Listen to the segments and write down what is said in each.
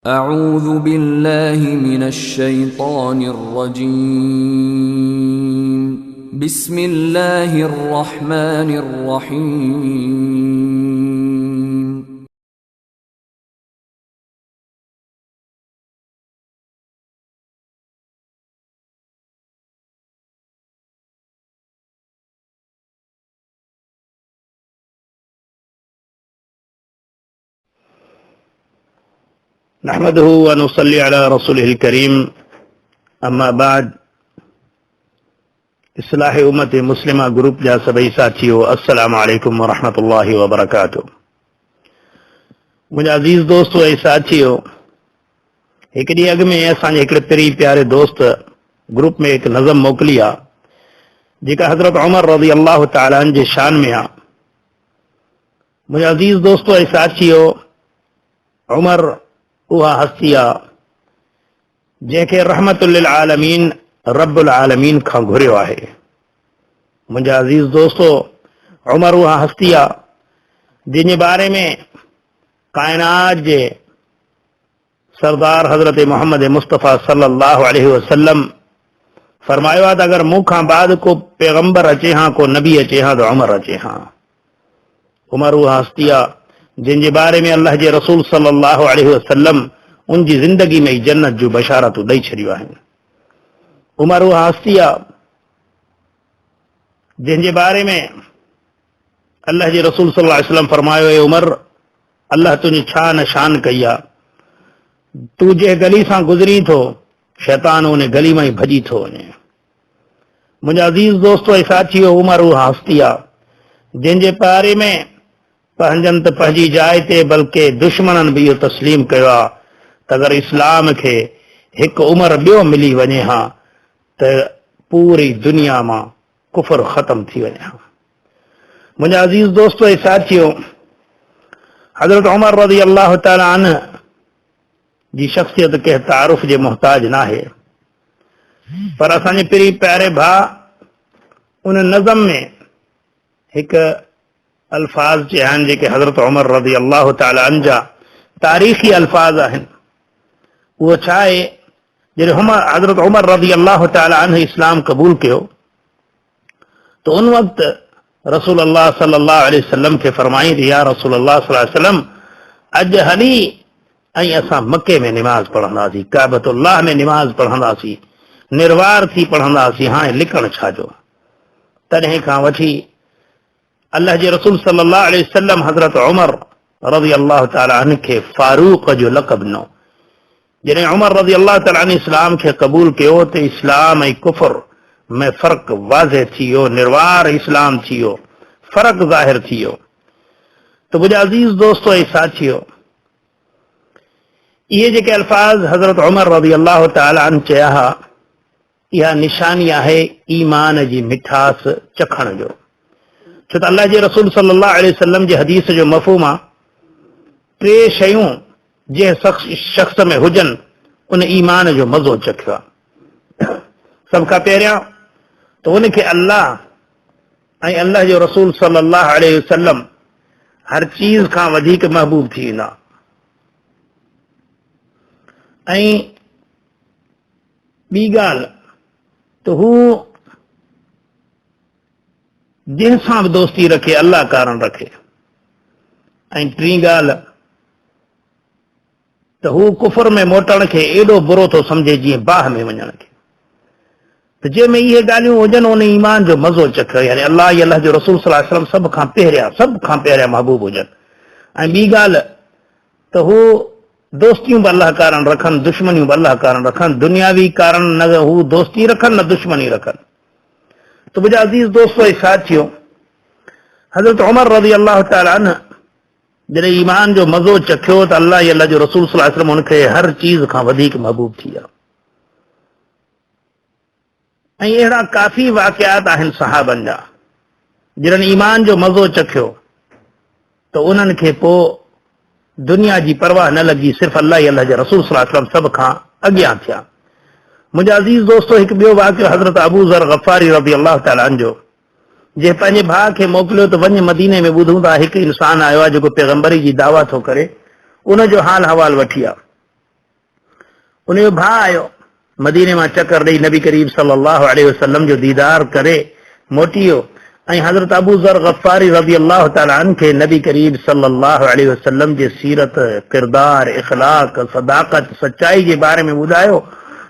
أعوذ بالله من الشيطان الرجيم بسم الله الرحمن الرحيم نحمده ونصلي على رسوله الكريم اما بعد اصلاح امت مسلمہ گروپ جا سبई साथियो अस्सलाम वालेकुम वरहमतुल्लाहि वबरकातुहू। मुंहिंजा अज़ीज़ दोस्त ऐं साथियो, हिकु ॾींहुं अॻु में असांजे हिकिड़े पीरी प्यारे दोस्त ग्रुप में हिकु नज़म मोकिली आहे जेका हज़रत उमर रज़ी अल्लाह तआला अन्हु जे शान में आहे। मुंहिंजा अज़ीज़ दोस्त ऐं साथियो, उमर उहा हस्ती आहे जंहिंखे रहमतुल लिल आलमीन रब्बुल आलमीन खां घुरियो आहे। मुंहिंजा अज़ीज़ दोस्तो, उमर उहा हस्ती आहे जंहिंजे बारे में काइनात जे सरदार हज़रत मोहम्मद मुस्तफ़ा सल्लल्लाहु अलैहि वसल्लम फरमायो आहे त अगरि मूं खां बाद को पैगंबर अचे हा, को नबी अचे हा त उमर अचे हा। उमर उहा हस्ती आहे जंहिंजे बारे में अल्लाह जे रसूल सल्लल्लाहु अलैहि वसल्लम उनजी ज़िंदगी में ई जन्नत जूं बशारतूं ॾेई छॾियूं आहिनि। उमर उहा हस्ती आहे जंहिंजे बारे में अल्लाह जे रसूल सल्लल्लाहु अलैहि वसल्लम फरमायो, ए उमर, अल्लाह तुंहिंजी छा न शान कई आहे, तूं जंहिं गली सां गुज़री थो शैतान उन गली मां ई भॼी थो वञे। मुंहिंजा अज़ीज़ दोस्तो ऐं साथियो, उमर उहा हस्ती आहे जंहिंजे बारे में पंहिंजनि त पंहिंजी जाइ ते बल्कि दुश्मननि बि इहो तस्लीम कयो आहे त अगरि इस्लाम खे हिकु उमर ॿियो मिली वञे हा त पूरी दुनिया मां कुफर ख़तम थी वञे हा। मुंहिंजा अज़ीज़ दोस्तो ऐं साथियो, हज़रत उमर रज़ी अल्लाह तआला अन्हु जी शख़्सियत कंहिं तारुफ़ जे मुहताज न आहे, पर असांजे पीरी प्यारे भाउ उन नज़म में हिकु अल्फाज चया आहिनि जेके हज़रत उमर रज़ी अल्लाह तआला अन्हु जा तारीख़ी अल्फाज आहिनि। उहो छा आहे, जॾहिं हज़रत उमर रज़ी अल्लाह तआला अन्हु इस्लाम क़बूल कयो त उन वक़्तु रसूल अल्लाह सल्लल्लाहु अलैहि वसल्लम खे फरमाई त या रसूल अल्लाह सल्लल्लाहु अलैहि वसल्लम, अॼु हली ऐं असां मके में निमाज़ पढ़ंदासीं, काबतुल्लाह में निमाज़ पढ़ंदासीं, निर्वार थी पढ़ंदासीं, हाणे लिकण छाजो। तॾहिं खां वठी अल्लाह जे रसूल सल्लल्लाहु अलैहि वसल्लम हज़रत उमर रज़ी अल्लाह तआला अन्हु खे फारूक जो लक़ब ॾिनो। जॾहिं उमर रज़ी अल्लाह तआला अन्हु इस्लाम खे क़बूल कयो त इस्लाम ऐं कुफर में फ़र्क़ु वाज़िह थी वियो, निर्वार इस्लाम थी वियो, फ़र्क़ु ज़ाहिर थी वियो। त मुंहिंजा अज़ीज़ दोस्तो ऐं साथियो, इहे जेके अल्फाज़ हज़रत उमर रज़ी अल्लाह तआला अन्हु चया हा, इहा निशानी आहे ईमान जी मिठास चखण जो। छो त अल्लाह जे रसूल सल्लल्लाहु अलैहि वसल्लम जे हदीस जो मफ़हूम आहे, टे शयूं जंहिं शख़्स में हुजनि उन ईमान जो मज़ो चखियो आहे। सभ खां पहिरियां त उनखे अल्लाह ऐं अल्लाह जो रसूल सल्लल्लाहु अलैहि वसल्लम हर चीज़ खां वधीक महबूब थी वेंदा। ऐं ॿी ॻाल्हि त हू जंहिंसां बि दोस्ती रखे अल्लाह कारण रखे। ऐं टीं ॻाल्हि त हू कुफर में मोटण खे एॾो बुरो थो सम्झे जीअं बाहि में वञण खे। त जंहिंमें इहे ॻाल्हियूं हुजनि उन ईमान जो मज़ो चखियो, यानी अल्लाह ऐं अल्लाह जो रसूल सल्लल्लाहु अलैहि वसल्लम सभ खां पहिरियां महबूब हुजनि। ऐं ॿी ॻाल्हि त हू दोस्तियूं बि अल्लाह कारण रखनि, दुश्मनियूं बि अल्लाह कारण रखनि, दुनियावी कारण न हू दोस्ती रखनि न दुश्मनी रखनि। तो मुंहिंजा अज़ीज़ दोस्तो ऐं साथियो, हज़रत उमर रज़ी अल्लाह तआला अन्हु जॾहिं ईमान जो मज़ो चखियो त अल्लाह ऐं अल्लाह जो रसूल सल्लल्लाहु अलैहि वसल्लम हुनखे हर चीज़ खां वधीक महबूब थी विया। ऐं अहिड़ा काफ़ी वाक़ियात आहिनि सहाबनि जा जिन्हनि ईमान जो मज़ो चखियो त उन्हनि खे पोइ दुनिया जी परवाह न लॻी, सिर्फ़ु अल्लाह ऐं अल्लाह जे रसूल सल्लल्लाहु अलैहि वसल्लम सभ खां अॻियां थिया। मुंहिंजा अज़ीज़ दोस्तो, हिकु ॿियो वाक़ियो हज़रत अबू ज़र ग़फ़ारी रज़ी अल्लाह तआला अन्हु जो, जंहिं पंहिंजे भाउ खे मोकिलियो त वञ मदीने में, ॿुधूं था हिकु इंसानु आयो आहे जेको पैगंबरी जी दावा थो करे, उनजो हाल अहवाल वठी आहे। उनजो भाउ आयो मदीने मां चकर ॾेई नबी करीम सल्लल्लाहु अलैहि वसल्लम जो दीदार करे मोटी वियो ऐं हज़रत अबू ज़र गफ़ारी रज़ी अल्लाह तआला अन्हु खे नबी करीम सल्लल्लाहु अलैहि वसल्लम जे सीरत किरदार इख़लाक़ सदाक़त सचाई जे बारे में ॿुधायो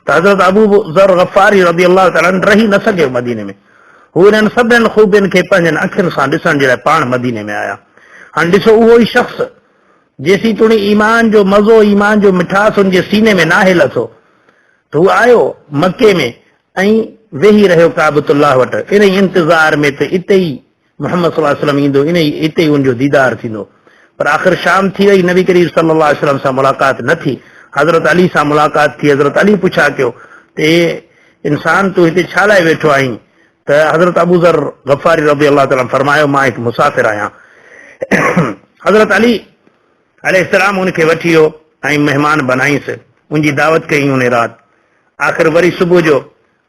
त हज़रत अबू ज़र गफ़ारी रज़ी अल्लाह तआला अन्हु रही न सघियो मदीने में। हू इन्हनि सभिनी ख़ूबियुनि खे पंहिंजनि अखियुनि सां ॾिसण जे लाइ पाण मदीने में आया। हाणे ॾिसो उहो ई शख़्स जेसी तुणी ईमान जो मज़ो ईमान जो मिठास हुनजे सीने में नाहे लथो त हू आयो मके में ऐं वेही रहियो काबतुल्लाह वटि इन इंतज़ार में त इते ई मोहम्मद सल्लल्लाहु अलैहि वसल्लम ईंदो इते ई उनजो दीदार थींदो। पर आख़िर शाम थी वई नबी करीम सल्लल्लाहु अलैहि वसल्लम सां मुलाक़ात न थी। हज़रत अली सां मुलाक़ात थी। हज़रत अली पुछा कयो त इंसान तूं हिते छा लाइ वेठो आहीं त हज़रत अबू ज़र गफ़ारी रज़ी अल्लाह तआला फरमायो मां हिकु मुसाफ़िर आहियां। हज़रत अली अलैहिस्सलाम उनखे वठी वियो ऐं महिमान बनाईंसि उनजी दावत कई उन राति। आख़िर वरी सुबुह जो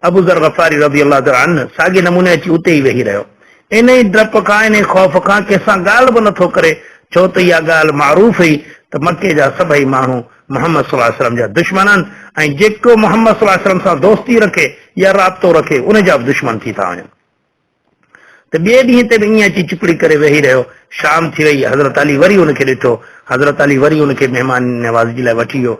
अबू ज़र गफ़ारी रज़ी अल्लाह तआला अन्हु साॻे नमूने अची उते ई वेही रहियो। इन ई डप खां इन ख़ौफ़ खां कंहिंसां ॻाल्हि बि नथो करे छो त इहा ॻाल्हि मारूफ़ हुई त मके जा सभई माण्हू मोहम्मद सल्लल्लाहु अलैहि वसल्लम जा दुश्मन आहिनि ऐं जेको मोहम्मद सल्लल्लाहु अलैहि वसल्लम सां दोस्ती रखे या राब्तो रखे उन जा बि दुश्मन थी था वञनि। त ॿिए ॾींहं ते बि ईअं अची चुपड़ी करे वेही रहियो। शाम थी वई। हज़रत अली वरी उनखे ॾिठो। हज़रत अली वरी उनखे महिमान नवाज़ी लाइ वठी वियो।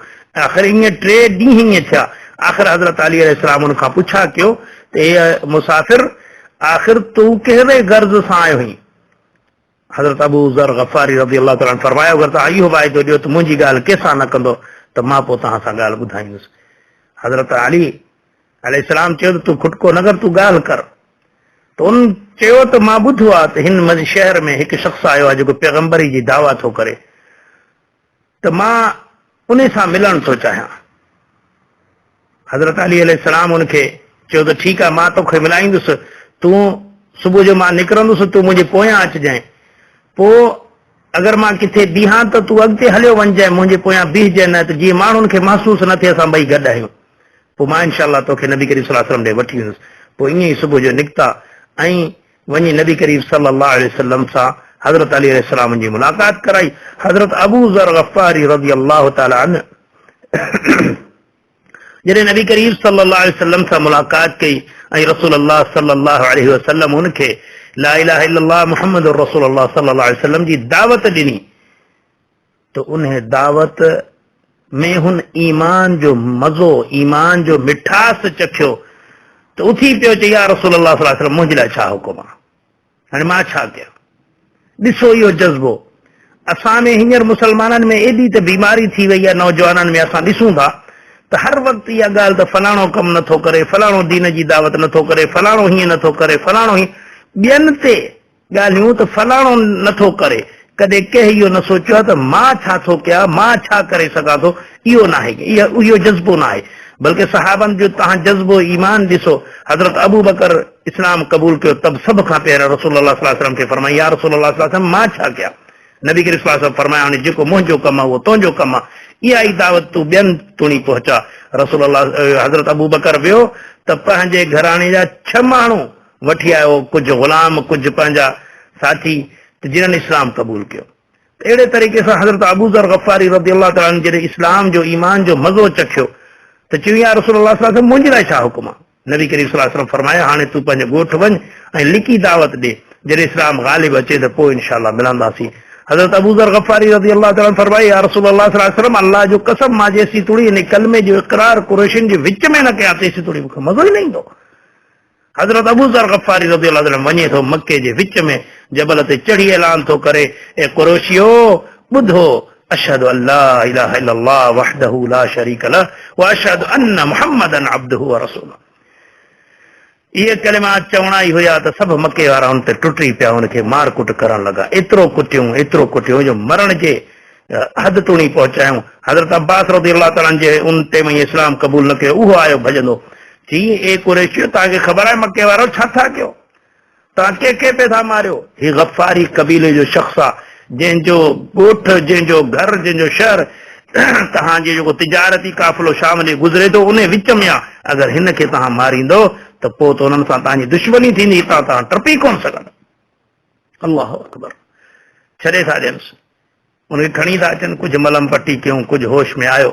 आख़िर ईअं 3 ॾींहं ईअं थिया। आख़िर हज़रत अली अलैहिस्सलाम उन खां पुछा कयो त हे मुसाफ़िर आख़िर तूं कहिड़े गर्ज़ सां आयो हुई। हज़रत अबू ज़र गफ़ारी रज़ी अल्लाह तआला फरमायो अगरि तव्हां इहो वाइदो ॾियो त मुंहिंजी ॻाल्हि कंहिंसां न कंदो त मां पोइ तव्हां सां ॻाल्हि ॿुधाईंदुसि। हज़रत अली अलैहिस्सलाम चयो त तूं खुटको न कर तूं ॻाल्हि कर। त उन चयो त मां ॿुधो आहे त हिन शहर में हिकु शख़्स आयो आहे जेको पैगम्बरी जी दावा थो करे त मां उन सां मिलण थो चाहियां। हज़रत अली अलैहिस्सलाम उनखे चयो त ठीकु आहे मां तोखे मिलाईंदुसि तूं सुबुह जो मां निकिरंदुसि तूं मुंहिंजे पोयां अचिजांइ। पोइ अगरि मां किथे बीहां त तूं अॻिते हलियो वञिजांइ मुंहिंजे पोयां बीहजांइ न त जीअं माण्हुनि खे महसूसु न थिए असां ॿई गॾु आहियूं। पोइ मां इनशा अल्लाह तोखे नबी करीम सल्लल्लाहु अलैहि वसल्लम ॾे वठी वेंदुसि। पोइ ईअं ई सुबुह जो निकिता ऐं वञी नबी करीम सल्लल्लाहु अलैहि वसल्लम सां हज़रत अली अलैहिस्सलाम जी मुलाक़ात कराई। हज़रत अबू ज़र गफ़ारी रज़ी अल्लाह तआला अन्हु जॾहिं नबी करीम सल्लल्लाहु अलैहि वसल्लम सां मुलाक़ात कई ऐं रसूलुल्लाह सल्लल्लाहु अलैहि वसल्लम उनखे ला इलाहा इल्लल्लाह मुहम्मदुर रसूलुल्लाह सल्लल्लाहु अलैहि वसल्लम जी दावत ॾिनी त उन दावत में हुन ईमान जो मज़ो ईमान जो मिठास चखियो त उथी पियो चई या रसूलुल्लाह सल्लल्लाहु अलैहि वसल्लम मुंहिंजे लाइ छा हुकुम आहे। हाणे मां छा कयां। ॾिसो इहो जज़्बो असां में हींअर मुसलमाननि में एॾी त बीमारी थी वई आहे नौजवाननि में असां ॾिसूं था त हर वक़्तु इहा ॻाल्हि त फलाणो कमु नथो करे फलाणो दीन जी दावत नथो करे फलाणो हीअं नथो करे फलाणो हीअं ॿियनि ते ॻाल्हियूं त फलाणो नथो करे कॾहिं कंहिं इहो न सोचियो आहे त मां छा थो कयां मां छा करे सघां थो। इहो न आहे इहो जज़्बो न आहे बल्कि सहाबनि जो तव्हां जज़्बो ईमान ॾिसो। हज़रत अबू बकर इस्लाम क़बूल कयो तब सभ खां पहिरियों रसूलुल्लाह सल्लल्लाहु अलैहि वसल्लम खे फरमाई या रसूलुल्लाह सल्लल्लाहु अलैहि वसल्लम मां छा कयां। नबी करीम सल्लल्लाहु अलैहि वसल्लम फरमाया हाणे जेको मुंहिंजो कमु आहे उहो तुंहिंजो कमु आहे। इहा ई दावत तूं ॿियनि तुणी पहुचा। रसूलुल्लाह हज़रत अबू बकर वियो त पंहिंजे घराणे जा 6 माण्हू वठी आयो कुझु ग़ुलाम कुझु पंहिंजा साथी त जिन्हनि इस्लाम क़बूल कयो। अहिड़े तरीक़े सां हज़रत अबू ज़र गफ़ारी रज़ी अल्लाह तआला अन्हु जॾहिं इस्लाम जो ईमान जो मज़ो चखियो त चयो या रसूलुल्लाह सल्लल्लाहु अलैहि वसल्लम मुंहिंजे लाइ छा हुकुम आहे। नबी करीम सल्लल्लाहु अलैहि वसल्लम फरमाया हाणे तूं पंहिंजे ॻोठ वञ ऐं लिकी दावत ॾे जॾहिं इस्लाम ग़ालिब अचे त पोइ इनशा अल्लाह मिलंदासीं। हज़रत अबू ज़र गफ़ारी रज़ी अल्लाह तआला फरमाया या रसूलुल्लाह सल्लल्लाहु अलैहि वसल्लम अल्लाह जो कसम मां जेसी तुड़ी इन कलमे जो इक़रार कुरैशिन जे विच में न कयां तेसी तुड़ी मूंखे मज़ो ई न ईंदो। हज़रत अबू ज़र गफ़ारी रज़ी अल्लाह तआला वञे थो मके जे विच में जबल ते चढ़ी ऐलान थो करे ए कुरैशियो ॿुधो अशहदु अल्ला इलाहा इल्लल्लाह वहदहु ला शरीक लह व अशहदु अन्न मुहम्मदन अब्दुहु व रसूलुहु। इहे कलिमा चवणा ई हुया त सभु मके वारा हुन ते टुटी पिया हुनखे मार कुट करण लॻा। एतिरो कुटियूं जो मरण जे हद तुणी पहुचायूं। हज़रत अब्बास रज़ी अल्लाह तआला जे उन ते इस्लाम क़बूल न कयो उहो आयो भॼंदो जी ए कुरैशियो तव्हांखे ख़बर आहे मके वारो छा था कयो तव्हां कंहिंखे पे था मारियो। ही गफ़ारी कबीले जो शख़्स आहे जंहिंजो ॻोठ जंहिंजो घर जंहिंजो शहर तव्हांजे जेको तिजारती काफ़िलो शाम ॾे गुज़रे थो उन विच में आहे। अगरि हिन खे तव्हां मारींदो त पोइ त हुननि सां तव्हांजी दुश्मनी थींदी तव्हां टपी कोन सघंदा। अल्लाह अकबर छॾे था ॾियनिसि उनखे खणी था अचनि कुझु मलम पटी कयूं कुझु होश में आयो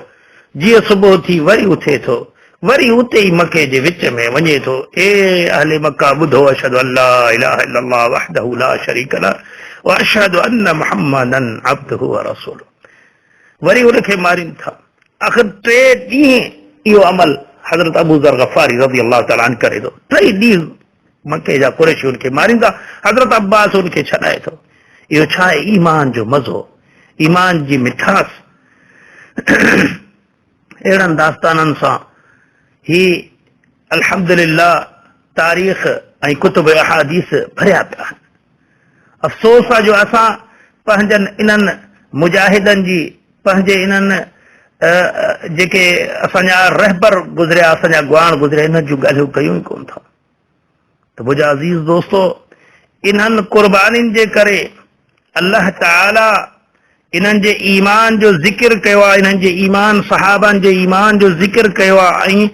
जीअं सुबुह थी वरी उथे थो, वरी उते ई मके जे विच में वञे थो, ए अहले मक्का ॿुधो, अशहदु अल्ला इलाहा इल्लल्लाह वहदहु ला शरीक लह व अशहदु अन्न मुहम्मदन अब्दुहु व रसूलुहु। वरी उनखे मारीनि था। आख़िर 3 ॾींहं इहो अमल हज़रत अबू ज़र गफ़ारी रज़ी अल्लाह तआला अन्हु करे थो। 3 ॾींहं मके जा कुरैशी उनखे मारीनि था। हज़रत अब्बास उनखे छॾाए थो। इहो छा आहे? ईमान जो मज़ो, ईमान जी मिठास। अहिड़नि दास्ताननि सां ही अल्हम्दुलिल्लाह तारीख़ ऐं कुतुब अहादीस भरिया पिया आहिनि। अफ़सोस आहे जो असां पंहिंजनि इन्हनि मुजाहिदनि जी, पंहिंजे इन्हनि जेके असांजा रहबर गुज़रिया, असांजा गुआण गुज़रिया, इन जूं ॻाल्हियूं कयूं ई कोन था। त मुंहिंजा अज़ीज़ दोस्तो, इन्हनि कुर्बानीनि जे करे अल्लाह ताला इन्हनि जे ईमान जो ज़िक्र कयो आहे, इन्हनि जे ईमान, सहाबनि जे ईमान जो ज़िक्र कयो आहे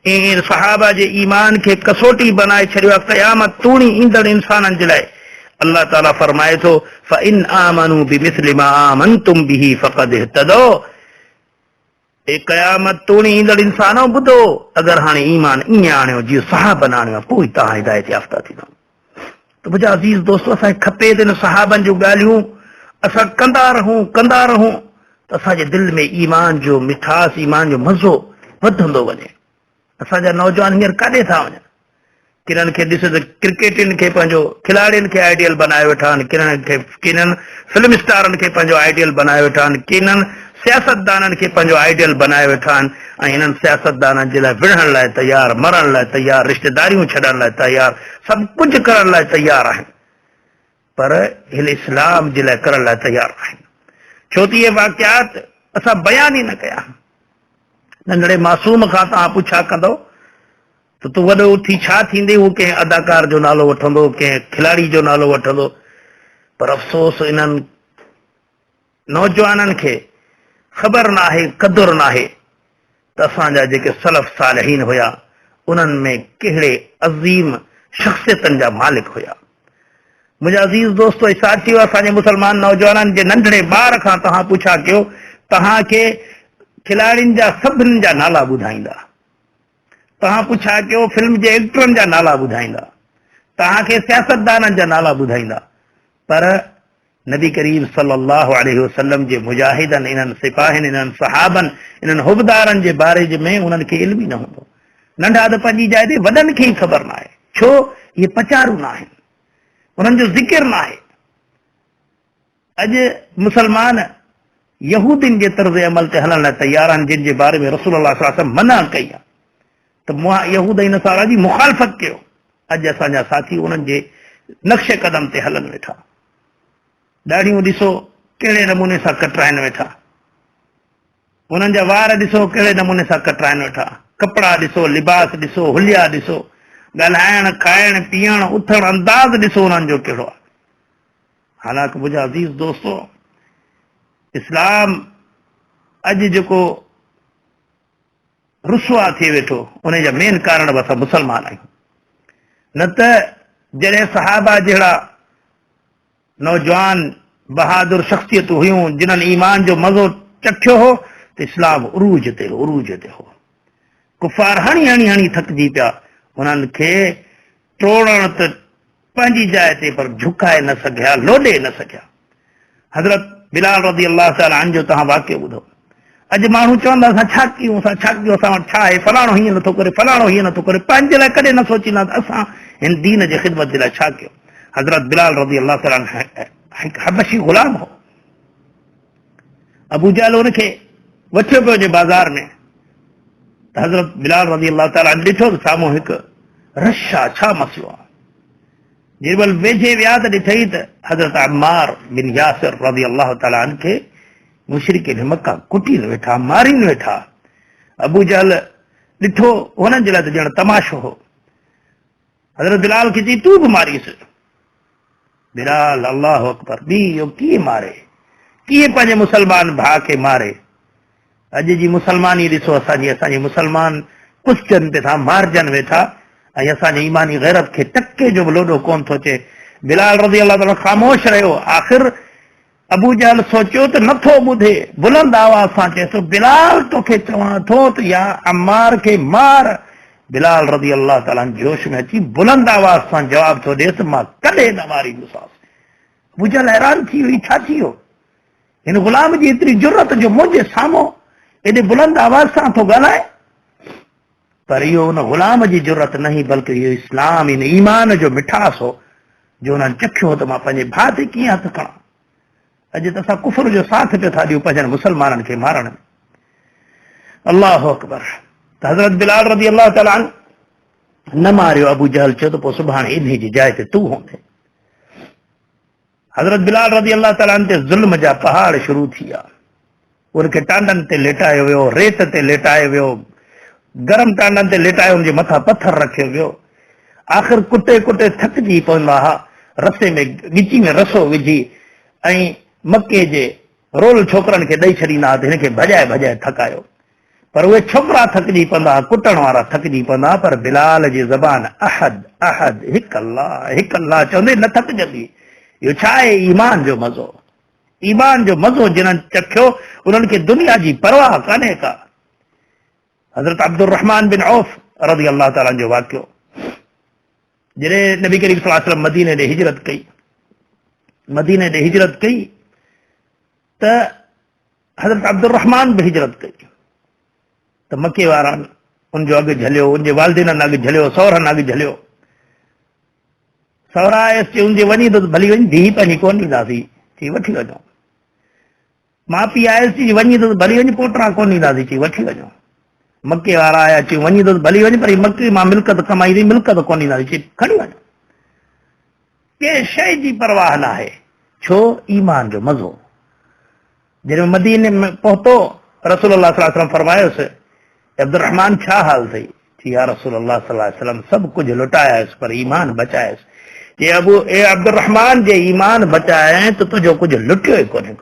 ऐं सहाबा जे ईमान खे कसोटी बनाए छॾियो आहे क़यामत तूणी ईंदड़ इंसाननि जे लाइ। अल्लाह ताला फरमाए थो, फ़इन आमनू बिमिस्लि मा आमनतुम बिही फ़क़द इह्तदौ। ए क़यामत तूणी ईंदड़ इंसानो ॿुधो, अगरि हाणे ईमान ईअं आणियो जीअं सहाबनि आणियो, पोइ तव्हां हिदायत याफ़्ता थींदा। त मुंहिंजा अज़ीज़ दोस्तो, असांखे खपे त इन सहाबनि जूं ॻाल्हियूं असां कंदा रहूं त असांजे दिलि में ईमान जो मिठास, ईमान जो मज़ो वधंदो वञे। असांजा नौजवान हींअर काॾे था वञनि? किरनि खे ॾिस त क्रिकेटिन खे पंहिंजो खिलाड़ियुनि खे आइडियल बनाए वेठा आहिनि, किननि फिल्म स्टारनि खे पंहिंजो आइडियल बनाए वेठा आहिनि, किननि सियासतदाननि खे पंहिंजो आइडियल बनाए वेठा आहिनि ऐं हिननि सियासतदाननि जे लाइ विढ़ण लाइ तयार, मरण लाइ तयार, रिश्तेदारियूं छॾण लाइ तयार, सभु कुझु करण लाइ तयार आहिनि, पर हिन इस्लाम जे लाइ करण लाइ तयार आहिनि। छो त इहे वाक़ियात असां बयान ई न कया। नंढड़े मासूम खां तव्हां पुछा कंदो त तूं वॾो उथी छा थींदे, हू कंहिं अदाकार जो नालो वठंदो, कंहिं खिलाड़ी जो नालो वठंदो। पर अफ़सोस इन्हनि नौजवाननि खे ख़बर नाहे, क़दुरु नाहे त असांजा जेके सलफ़ सालिहीन हुया उन्हनि में कहिड़े अज़ीम शख़्सियतनि जा मालिक हुया। मुंहिंजा अज़ीज़ दोस्तो, साथियो, असांजे मुस्लमान नौजवाननि जे नंढड़े ॿार खां तव्हां पुछा कयो, तव्हांखे खिलाड़ियुनि जा सभिनी जा नाला ॿुधाईंदा, तव्हां पुछा कयो फिल्म जे एक्टरनि जा नाला ॿुधाईंदा, तव्हांखे सियासतदाननि जा नाला ॿुधाईंदा, पर नबी करीम सल्लल्लाहु अलैहि वसल्लम जे मुजाहिदनि, इन्हनि सिपाहियुनि, इन्हनि सहाबनि, इन्हनि हुबदारनि जे बारे में उन्हनि खे इल्म ई न हूंदो। नंढा त पंहिंजी जाइ ते, वॾनि खे ई ख़बर न आहे। छो? इहे पचारू न आहिनि, उन्हनि जो ज़िक्र न आहे। अॼु मुसलमान यहूदियुनि जे तर्ज़ अमल ते हलण लाइ तयार आहिनि, जिन जे बारे में रसूलुल्लाह सल्लल्लाहु अलैहि वसल्लम मना कई आहे, त यहूद ऐं नसारा जी मुखालफ़त कयो। अॼु असांजा साथी उन्हनि जे नक्शे कदम ते हलनि वेठा। ॾाढ़ियूं ॾिसो कहिड़े नमूने सां कटराइनि वेठा, उन्हनि जा वार ॾिसो कहिड़े नमूने सां कटराइनि वेठा, कपिड़ा ॾिसो, लिबास ॾिसो, हुलिया ॾिसो, ॻाल्हाइण, खाइण, पीअण, उथण, अंदाज़ ॾिसो उन्हनि जो कहिड़ो आहे। हालांकि मुंहिंजा अज़ीज़ दोस्तो, इस्लाम अॼु जेको रुसवा थी वेठो, उन जा मेन कारण बि असां मुसलमान आहियूं। न त जॾहिं सहाबा जहिड़ा नौजवान बहादुर शख़्सियत हुयूं, जिन्हनि ईमान जो मज़ो चखियो हो, त इस्लाम उरूज ते हो। कुफार हणी हणी थकिजी पिया, उन्हनि खे टोड़ण त पंहिंजी जाइ ते, पर झुकाए न सघिया, लोॾे न सघिया। हज़रत बिलाल रज़ी अल्लाह ताला अन्हु जो तव्हां वाक़ियो ॿुधो। अॼु माण्हू चवंदा असां छा कयूं, असां वटि छा आहे, फलाणो हीअं नथो करे, फलाणो हीअं नथो करे, पंहिंजे लाइ कॾहिं न सोचींदा त असां हिन दीन जे ख़िदमत जे लाइ छा कयूं। हज़रत बिलाल रज़ी अल्लाह ताला हिकु हबशी ग़ुलाम हो। अबू जहल हुनखे वठियो पियो जे बाज़ार में, त हज़रत बिलाल रज़ी अल्लाह ताला ॾिठो त साम्हूं हिकु रश आहे, छा मसलो आहे। जेमहिल वेझे विया त ॾिठई त हज़रत अम्मार बिन यासिर रज़ी अल्लाह ताला खे मुशरिकीन मक्का कुटीनि वेठा, मारीनि वेठा। अबू जहल ॾिठो, हुननि जे लाइ त ॼण तमाशो हो। हज़रत बिलाल खे चई तूं बि मारीसि। बिलाल अल्लाह अकबर, ॿी इहो कीअं मारे, कीअं पंहिंजे मुसलमान भाउ खे मारे। अॼु जी मुसलमानी ॾिसो, असांजी मुसलमान कुश्चनि ते था मारजनि वेठा ऐं असांजे ईमानी गैरत खे टके जो बि लोॾो कोन थो अचे। बिलाल रज़ी अल्लाह ताला ख़ामोश रहियो। आख़िर अबू जहल सोचियो त नथो ॿुधे, बुलंद आवाज़ सां चए थो बिलाल तोखे चवां थो त या अम्मार खे मार। बिलाल रज़ी अल्लाह ताला जोश में अची बुलंद आवाज़ सां जवाब थो ॾिए त मां कॾहिं न मारींदुसांसि। अबू जहल हैरान थी वियो, छा थी वियो? हिन गुलाम जी एतिरी जुरत जो मुंहिंजे साम्हूं एॾे बुलंद आवाज़ सां थो ॻाल्हाए। पर इहो उन गुलाम जी जुरत नहीं, बल्कि इहो इस्लाम इन ईमान जो मिठास हो जो उन्हनि चखियो त मां पंहिंजे भाउ ते कीअं हथु खणां। अॼु त असां कुफर जो साथ पियो था ॾियूं पंहिंजनि मुसलमाननि खे मारण में। अल्लाहु अकबर। त हज़रत बिलाल रज़ी अल्लाह ताला न मारियो। अबू जहल चयो त पोइ सुभाणे इन जी जाइ ते तूं हूंदे। हज़रत बिलाल रज़ी अल्लाह ताला ते ज़ुल्म जा पहाड़ शुरू थी विया। उनखे टांडनि ते लेटायो वियो, रेत ते लेटायो वियो, गरम टांडनि ते लेटायो, उनजे मथां पत्थर रखियो वियो। आख़िर कुटे कुटे थकिजी पवंदा हुआ। रसे में ॻिची में रसो विझी ऐं मके जे रोल छोकिरनि खे ॾेई छॾींदा त हिनखे भॼाए भॼाए थकायो। पर उहे छोकिरा थकिजी पवंदा, कुटण वारा थकिजी पवंदा। पर बिलाल जी ज़बान अहद अहद हिकु अल्लाह चवंदे न थकिजंदी। इहो छा आहे? ईमान जो मज़ो। ईमान जो मज़ो जिन्हनि चखियो उन्हनि खे दुनिया जी परवाह कान्हे का। हज़रत अब्दुर रहमान बिन औफ रज़ी अल्लाह ताला जो वाक़ियो, जॾहिं नबी करीम सल्लल्लाहु अलैहि वसल्लम मदीने ॾे हिजरत कई त हज़रत अब्दुर रहमान बि हिजरत कई। त मके वारनि उनजो अघु झलियो, उनजे वालिदिननि अघु झलियो, सौरनि अघु झलियो। सौरा आयसि उनजे वञी त भली वञी, धीउ पंहिंजी कोन ॾींदासीं, चई वठी वञो। माउ पीउ आयसि वञी त भली वञी, पोटरा कोन ॾींदासीं, चई वठी वञो। मके वारा आया, चई वञी त भली वञी, पर मके मां मिल्कत कमाई, मिल्कत कोन ॾींदासीं, चई खणी वञो। कंहिं शइ जी परवाह न आहे। छो? ईमान जो मज़ो। जॾहिं मदीने में पहुतो, रसूलुल्लाह सल्लल्लाहु अलैहि वसल्लम फरमायोसि अब्दुर रहमान छा हाल अथई? चई या रसूलुल्लाह सल्लल्लाहु अलैहि वसल्लम सभु कुझु लुटायसि पर ईमान बचायसि। ये अब्दुर रहमान जे ईमान बचाए त तुंहिंजो कुझु लुटियो ई कोन्हे,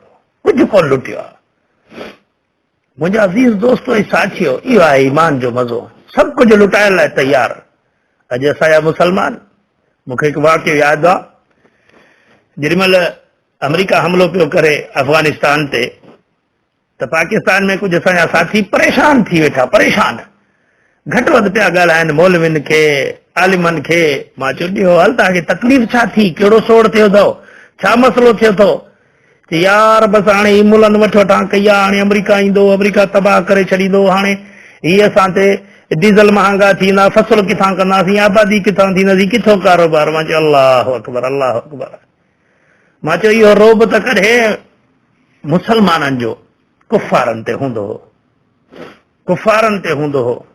कुझु कोन लुटियो आहे। मुंहिंजा अज़ीज़ दोस्तो ऐं साथियो, इहो आहे ईमान जो मज़ो। सभु कुझु लुटाइण लाइ तयार। अॼु असांजा मुसलमान, मूंखे हिकु वाक़ियो यादि आहे। जेॾीमहिल अमेरिका हमिलो पियो करे अफ़गानिस्तान ते, त पाकिस्तान में कुझु असांजा साथी परेशान थी वेठा, परेशान, घटि वधि पिया ॻाल्हाइनि मौलविन खे, आलिमनि खे। मां चयो ॾियो हल, तव्हांखे तकलीफ़ छा थी, कहिड़ो सोड़ थियो अथव, छा मसइलो थियो अथव? चई यार बसि हाणे ही मुल्हनि वठि वठां कई आहे, हाणे अमेरिका ईंदो, अमेरिका तबाह करे छॾींदो, हाणे हीअ असां ते डीज़ल महांगा थींदा, फसल किथां कंदासीं, आबादी किथां थींदासीं, किथो कारोबार। मां चयो अल्लाहु अकबर अल्लाहु अकबर। मां चयो इहो रोब त कॾहिं मुसलमाननि जो कुफ़ारनि ते हूंदो हो, कुफ़ारनि ते हूंदो हो।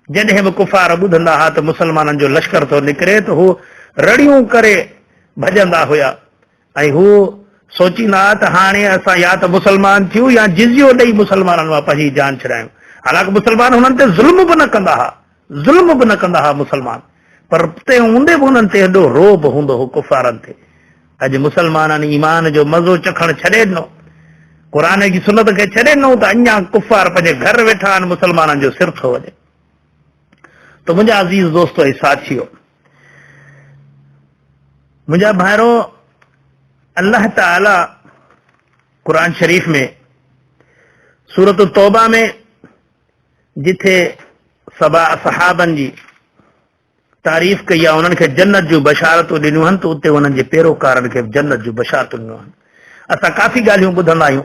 जॾहिं बि कुफ़ार ॿुधंदा हुआ त मुसलमाननि जो लश्कर थो निकिरे त हू रड़ियूं करे भॼंदा हुया ऐं हू सोचींदा त हाणे असां या त मुसलमान थियूं या जिज़ियो ॾेई मुसलमाननि मां पंहिंजी जान छॾायूं। हालांकि मुसलमान हुननि ते ज़ुल्म बि न कंदा हुआ, ज़ुल्म बि न कंदा हुआ मुसलमान, पर तंहिं हूंदे बि हुननि ते एॾो रोब हूंदो हो कुफ़ारनि ते। अॼु मुसलमाननि ईमान जो मज़ो चखणु छॾे ॾिनो, क़ुर जी सुनत खे छॾे ॾिनो, त अञा कुफ़ार पंहिंजे घर वेठा आहिनि, मुसलमाननि जो सिर थो वञे। तो मुंहिंजा अज़ीज़ दोस्तो ऐं साथियो, मुंहिंजा भाइरो, अल्लाह ताला क़ुर शरीफ़ में सूरत तौबा में जिथे सहाबनि जी तारीफ़ कई आहे, उन्हनि खे जन्नत जूं बशारतूं ॾिनियूं आहिनि, त उते उन्हनि जे पैरोकारनि खे जन्नत जूं बशारतूं ॾिनियूं आहिनि। असां काफ़ी ॻाल्हियूं ॿुधंदा आहियूं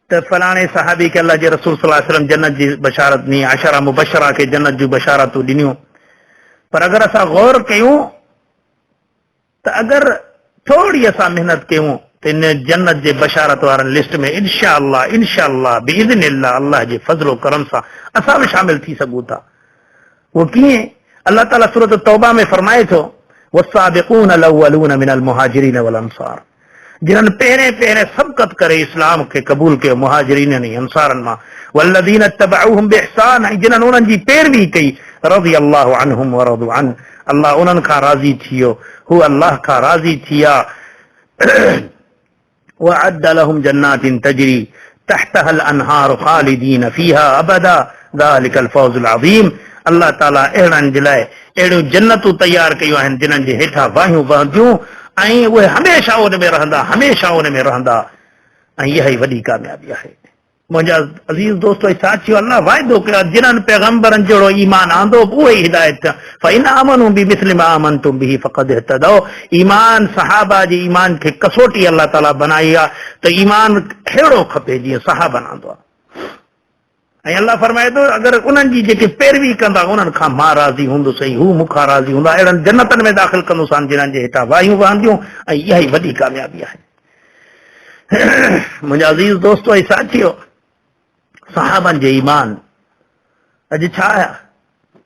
त फलाणे सहाबी खे अल्लाह जे रसूल सल्लल्लाहु अलैहि वसल्लम जन्नत जी बशारत ॾिनी, आशरा मुबशरा खे जन्नत जूं बशारतूं ॾिनियूं। पर अगरि असां गौर कयूं त अगरि थोरी असां महिनत कयूं त इन जन्नत जे बशारत वारनि लिस्ट में इंशा अल्लाह बिइज़्निल्लाह अल्लाह जे फज़लो करम सां असां बि शामिल थी सघूं था। वो कीअं? अल्लाह ताला सूरत तौबा में फरमाए थो, वस्साबिक़ून अलअव्वलून मिनल मुहाजिरीन वल अंसार, जिन्हनि पहिरें सबक़त करे इस्लाम खे क़बूल कयो मुहाजिरीन ऐं अंसारनि मां, वल्लज़ीन इत्तबअूहुम बिइहसान, ऐं जिन्हनि उन्हनि जी पैरवी कई, रज़ियल्लाहु अन्हुम व रज़ू अन, अल्लाह उन्हनि खां राज़ी थी वियो, हू अल्लाह खां राज़ी थी विया। वअद्द लहुम जन्नातिन तजरी तहतहल अनहार खालिदीन फीहा अबदा ज़ालिकल फौज़ुल अज़ीम। अल्लाह ताला अहिड़नि जे लाइ अहिड़ियूं जन्नतूं तयार कयूं आहिनि जिन्हनि जे हेठां वाहियूं वहंदियूं ऐं उहे हमेशह उन में रहंदा, हमेशह उन में रहंदा, ऐं इहा ई वॾी कामयाबी आहे। मुंहिंजा अज़ीज़ दोस्त साथियो, अल्लाह वाइदो कयो जिन्हनि पैगंबरनि जहिड़ो ईमान आंदो उहे ई हिदायत फ़इन आमनू बिमिस्लि मा आमनतुम बिही फ़क़द इहतदौ। ईमान सहाबा जे ईमान खे कसोटी अल्लाह ताला बनाई आहे त ईमान अहिड़ो खपे जीअं सहाबनि आंदो आहे। ऐं अल्लाह फरमाए थो अगरि उन्हनि जी जेके पैरवी कंदा उन्हनि खां मां राज़ी हूंदुसि, हू मूंखां राज़ी हूंदा, अहिड़नि जन्नतनि में दाख़िल कंदुसि जिन्हनि जे हेठां वायूं वहंदियूं, ऐं इहा ई वॾी कामयाबी आहे। मुंहिंजा अज़ीज़ दोस्तो ऐं साथियो, सहाबनि जे ईमान अॼु छा आहे?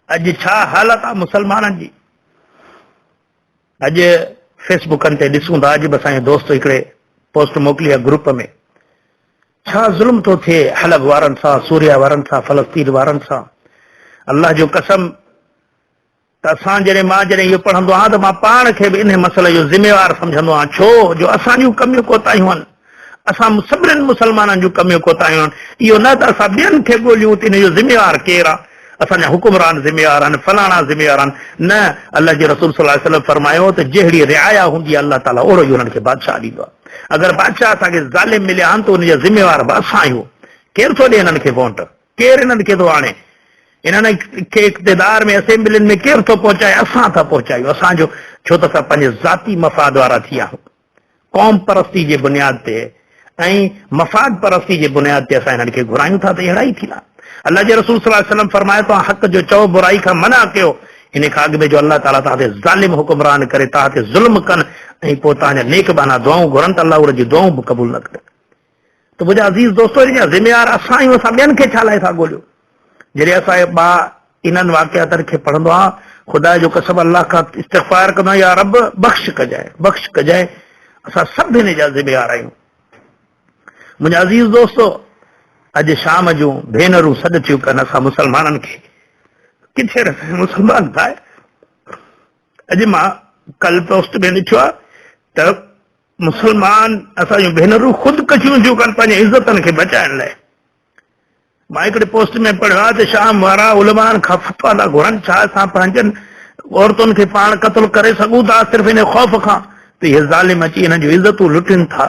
अॼु छा हालत आहे मुसलमाननि जी? अॼु फेसबुकनि ते ॾिसूं था, अॼु बि असांजे दोस्त हिकिड़े पोस्ट मोकिली आहे ग्रुप में, छा ज़ुल्म थो थिए हलब वारनि सां, सूरिया वारनि सां, फ़लस्तीन वारनि सां। अल्लाह जो कसम त असां जॾहिं इहो पढ़ंदो आहियां त मां पाण खे बि इन मसइले जो ज़िम्मेवार सम्झंदो आहियां, छो जो असांजूं कमियूं कोताहियूं आहिनि, असां सभिनीनि मुसलमाननि जूं कमियूं कोताहियूं आहिनि। इहो न त असां ॿियनि खे ॻोल्हियूं त इन जो ज़िम्मेवार केरु आहे, असांजा हुकुमरान ज़िम्मेवार आहिनि, फलाणा ज़िम्मेवार आहिनि। न, अल्लाह जे रसूल सल्लल्लाहु अलैहि वसल्लम फरमायो त जहिड़ी रिआया हूंदी आहे अल्लाह ताला ओड़ो ई उन्हनि खे बादशाह ॾींदो आहे। अगरि बादशाह असांखे ज़ालिम मिलिया आहिनि त उनजा ज़िम्मेवार बि असां आहियूं। केरु थो ॾे हिननि खे वोट, केरु हिननि खे थो आणे, इन्हनि खे इक़्तिदार में असेंबलियुनि में केरु थो पहुचाए? असां था पहुचायूं, असांजो, छो त असां पंहिंजे ज़ाती मफ़ाद वारा थी विया आहियूं। क़ौम परस्ती जे बुनियाद ते ऐं मफ़ाद परस्ती जे बुनियाद ते असां हिननि खे घुरायूं था त अहिड़ा ई थींदा। अल्लाह जे रसूल सल्लल्लाहु अलैहि वसल्लम फरमाए थो हक़ जो चओ, बुराई खां मना कयो, इन खां अॻु में जो अल्लाह ताला तव्हां ते ज़ालिम हुकुमरान करे तव्हां ते ज़ुल्म कनि ऐं पोइ तव्हांजा नेक बहाना दुआऊं घुरनि त अल्लाह उन जी दुआऊं बि क़बूल न करे। त मुंहिंजा अज़ीज़ दोस्तो, हिन जा ज़िम्मेवार असां आहियूं, असां ॿियनि खे छा लाइ था ॻोल्हियूं? जॾहिं असांजे ॿार इन्हनि वाक़ियातनि खे पढ़ंदो आहे, ख़ुदा जो कसम अल्लाह खां इस्तिग़फ़ार कंदो आहे, या रब बख़्श कजाए, बख़्श कजाए, असां सभु हिन जा ज़िम्मेवार आहियूं। मुंहिंजा अज़ीज़ दोस्तो, अॼु शाम जूं भेनरूं सॾु थियूं कनि असां मुसलमाननि खे, किथे रहे मुसलमान ठाहे। अॼु मां कल पोस्ट में ॾिठो आहे त मुसलमान असांजूं भेनरूं ख़ुदकशियूं थियूं कनि पंहिंजे इज़तनि खे बचाइण लाइ। मां हिकिड़े पोस्ट में पढ़ियो आहे त शाम वारा उलमान खां फतवा था घुरनि, छा असां पंहिंजनि औरतुनि खे पाण क़त्ल करे सघूं था सिर्फ़ इन ख़ौफ़ खां त इहे ज़ालिम अची हिननि जूं इज़तूं लुटनि था।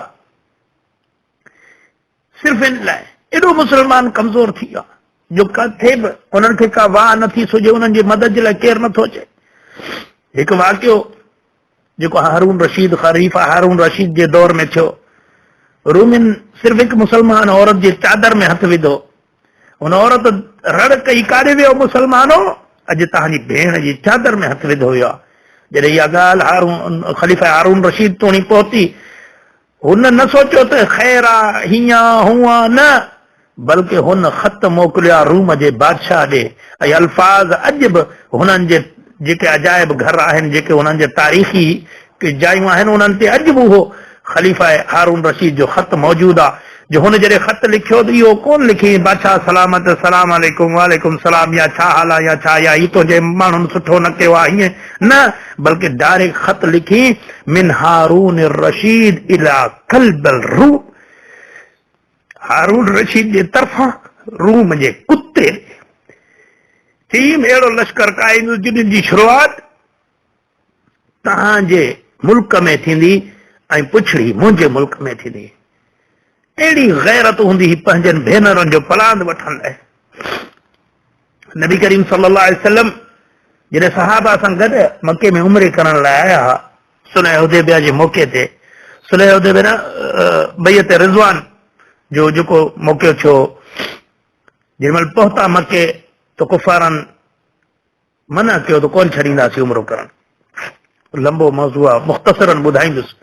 सिर्फ़ इन लाइ एॾो मुसलमान कमज़ोर थी वियो आहे जो किथे बि उन्हनि खे का वाह नथी सुझे, उन्हनि जी मदद जे लाइ केरु नथो अचे। हिकु वाक़ियो जेको हारून रशीद, ख़लीफ़ा हारून रशीद जे दौर में थियो, रूमिन सिर्फ़ हिकु मुसलमान औरत जे चादर में हथु विधो, उन औरत रड़ कई, काॾे वियो मुसलमानो, अॼु तव्हांजी भेण जी चादर में हथु विधो वियो आहे। जॾहिं इहा ॻाल्हि ख़लीफ़ा हारून रशीद तोणी पहुती, हुन न सोचियो त ख़ैर आहे, हीअं हूअं न, बल्कि हुन ख़त मोकिलिया रूम जे बादशाह ॾे, ऐं अल्फाज़ अॼु बि हुननि जे जेके अजाइब घर आहिनि, जेके हुननि जे तारीख़ी जायूं आहिनि, उन्हनि ते अॼु बि उहो ख़लीफ़ा हारून रशीद जो ख़त मौजूदु आहे। जो हुन जॾहिं ख़त लिखियो त इहो कोन लिखी बादशाह सलामत, सलाम अलैकुम, वालेकुम सलाम, या छा हाल आहे, या छा, या ही तुंहिंजे माण्हुनि सुठो न कयो आहे, हीअं न, बल्कि डायरेक्ट ख़त लिखी मिन हारून रशीद इला कल्बल रूम, हारून रशीद जे तरफ़ां रूम जे कुते टीम अहिड़ो लश्कर काइंदुसि जिन जी शुरूआत तव्हांजे मुल्क में थींदी ऐं पुछड़ी मुंहिंजे मुल्क में थींदी। अहिड़ी गैरत हूंदी हुई पंहिंजनि भेनरुनि जो पलांद वठण लाइ। नबी करीम सल्लल्लाहु अलैहि वसल्लम जॾहिं सहाबा सां गॾु मके में उमरे करण लाइ आया हुआ, सुलह हुदैबिया जे मौक़े ते, सुलह हुदैबिया बैअत रिज़वान जो जेको मौक़ो थियो, जेमहिल पहुता मके त कुफारनि मना कयो त कोन छॾींदासीं उमरो करण। लंबो मौज़ू आहे, मुख़्तसरन ॿुधाईंदुसि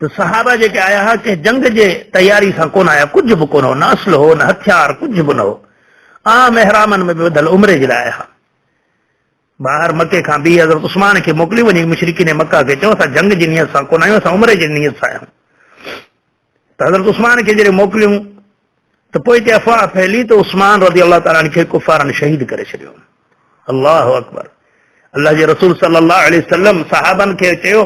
त सहाबा जेके आया हुआ कंहिं जंग जे तयारी सां कोन आया, कुझु बि कोन हो, न असुल हो, न हथियार, कुझु बि न हो, आम एहरामनि में ॿधल उमरे जे लाइ आया हुआ। ॿाहिरि मके खां बि हज़रत उस्मान खे मोकिली वञी मुशरिकीन मक्का खे चयो असां जंग जी नियत सां कोन आहियूं, असां उमरे जी नियत सां आहियूं। त हज़रत उस्मान खे जॾहिं मोकिलियूं त पोइ हिते अफ़वाह फैली त उस्मान रज़ी अल्लाह ताला खे कुफारनि शहीद करे छॾियो। अल्लाहु अकबर। अल्लाह जे रसूल सल्लल्लाहु अलैहि वसल्लम सहाबनि खे चयो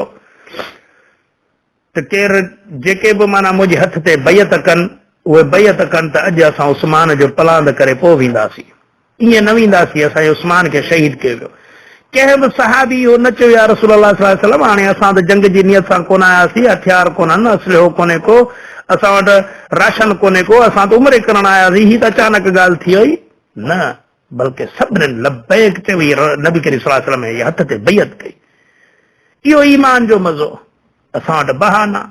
त केरु जेके बि माना मुंहिंजे हथ ते बैयत कनि, उहे बैयत कनि त अॼु असां उस्मान जो पलांद करे पोइ वेंदासीं, ईअं न वेंदासीं, असांजे उस्मान खे शहीद कयो वियो। कंहिं बि सहाबी इहो न चयो या रसूल अल्लाह सल्लल्लाहु अलैहि वसल्लम हाणे असां त जंग जी नियत सां कोन आयासीं, हथियार कोन्हनि, असलिहो कोन्हे को, असां वटि राशन कोन्हे को, असां त उमिरे करण आयासीं, ही त अचानक ॻाल्हि थी वई न, बल्कि सभिनीनि लब्बैक चयो, नबी करीम सल्लल्लाहु अलैहि वसल्लम जे हथ ते बैत कई। इहो ईमान जो मज़ो। असां वटि बहाना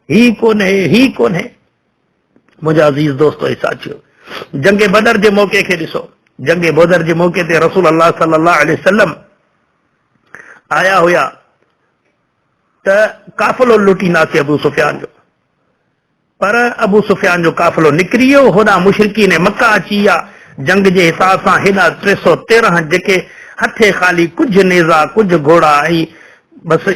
ही कोन्हे। मुंहिंजा अज़ीज़ दोस्तो ऐं साथियो, जंग बदर जे मौक़े खे ॾिसो। जंग बदर जे मौक़े ते रसूल अल्लाह सल्लल्लाहु अलैहि वसल्लम आया हुया त काफ़िलो लुटींदासीं अबू सुफियान जो, पर अबू सुफियान जो काफ़िलो निकिरी वियो। होॾां मुशरिकीन मक्का अची विया। जंग जे हिसाब सां हेॾा 313 जेके हथे ख़ाली कुझु नेज़ा, कुझु घोड़ा ऐं बसि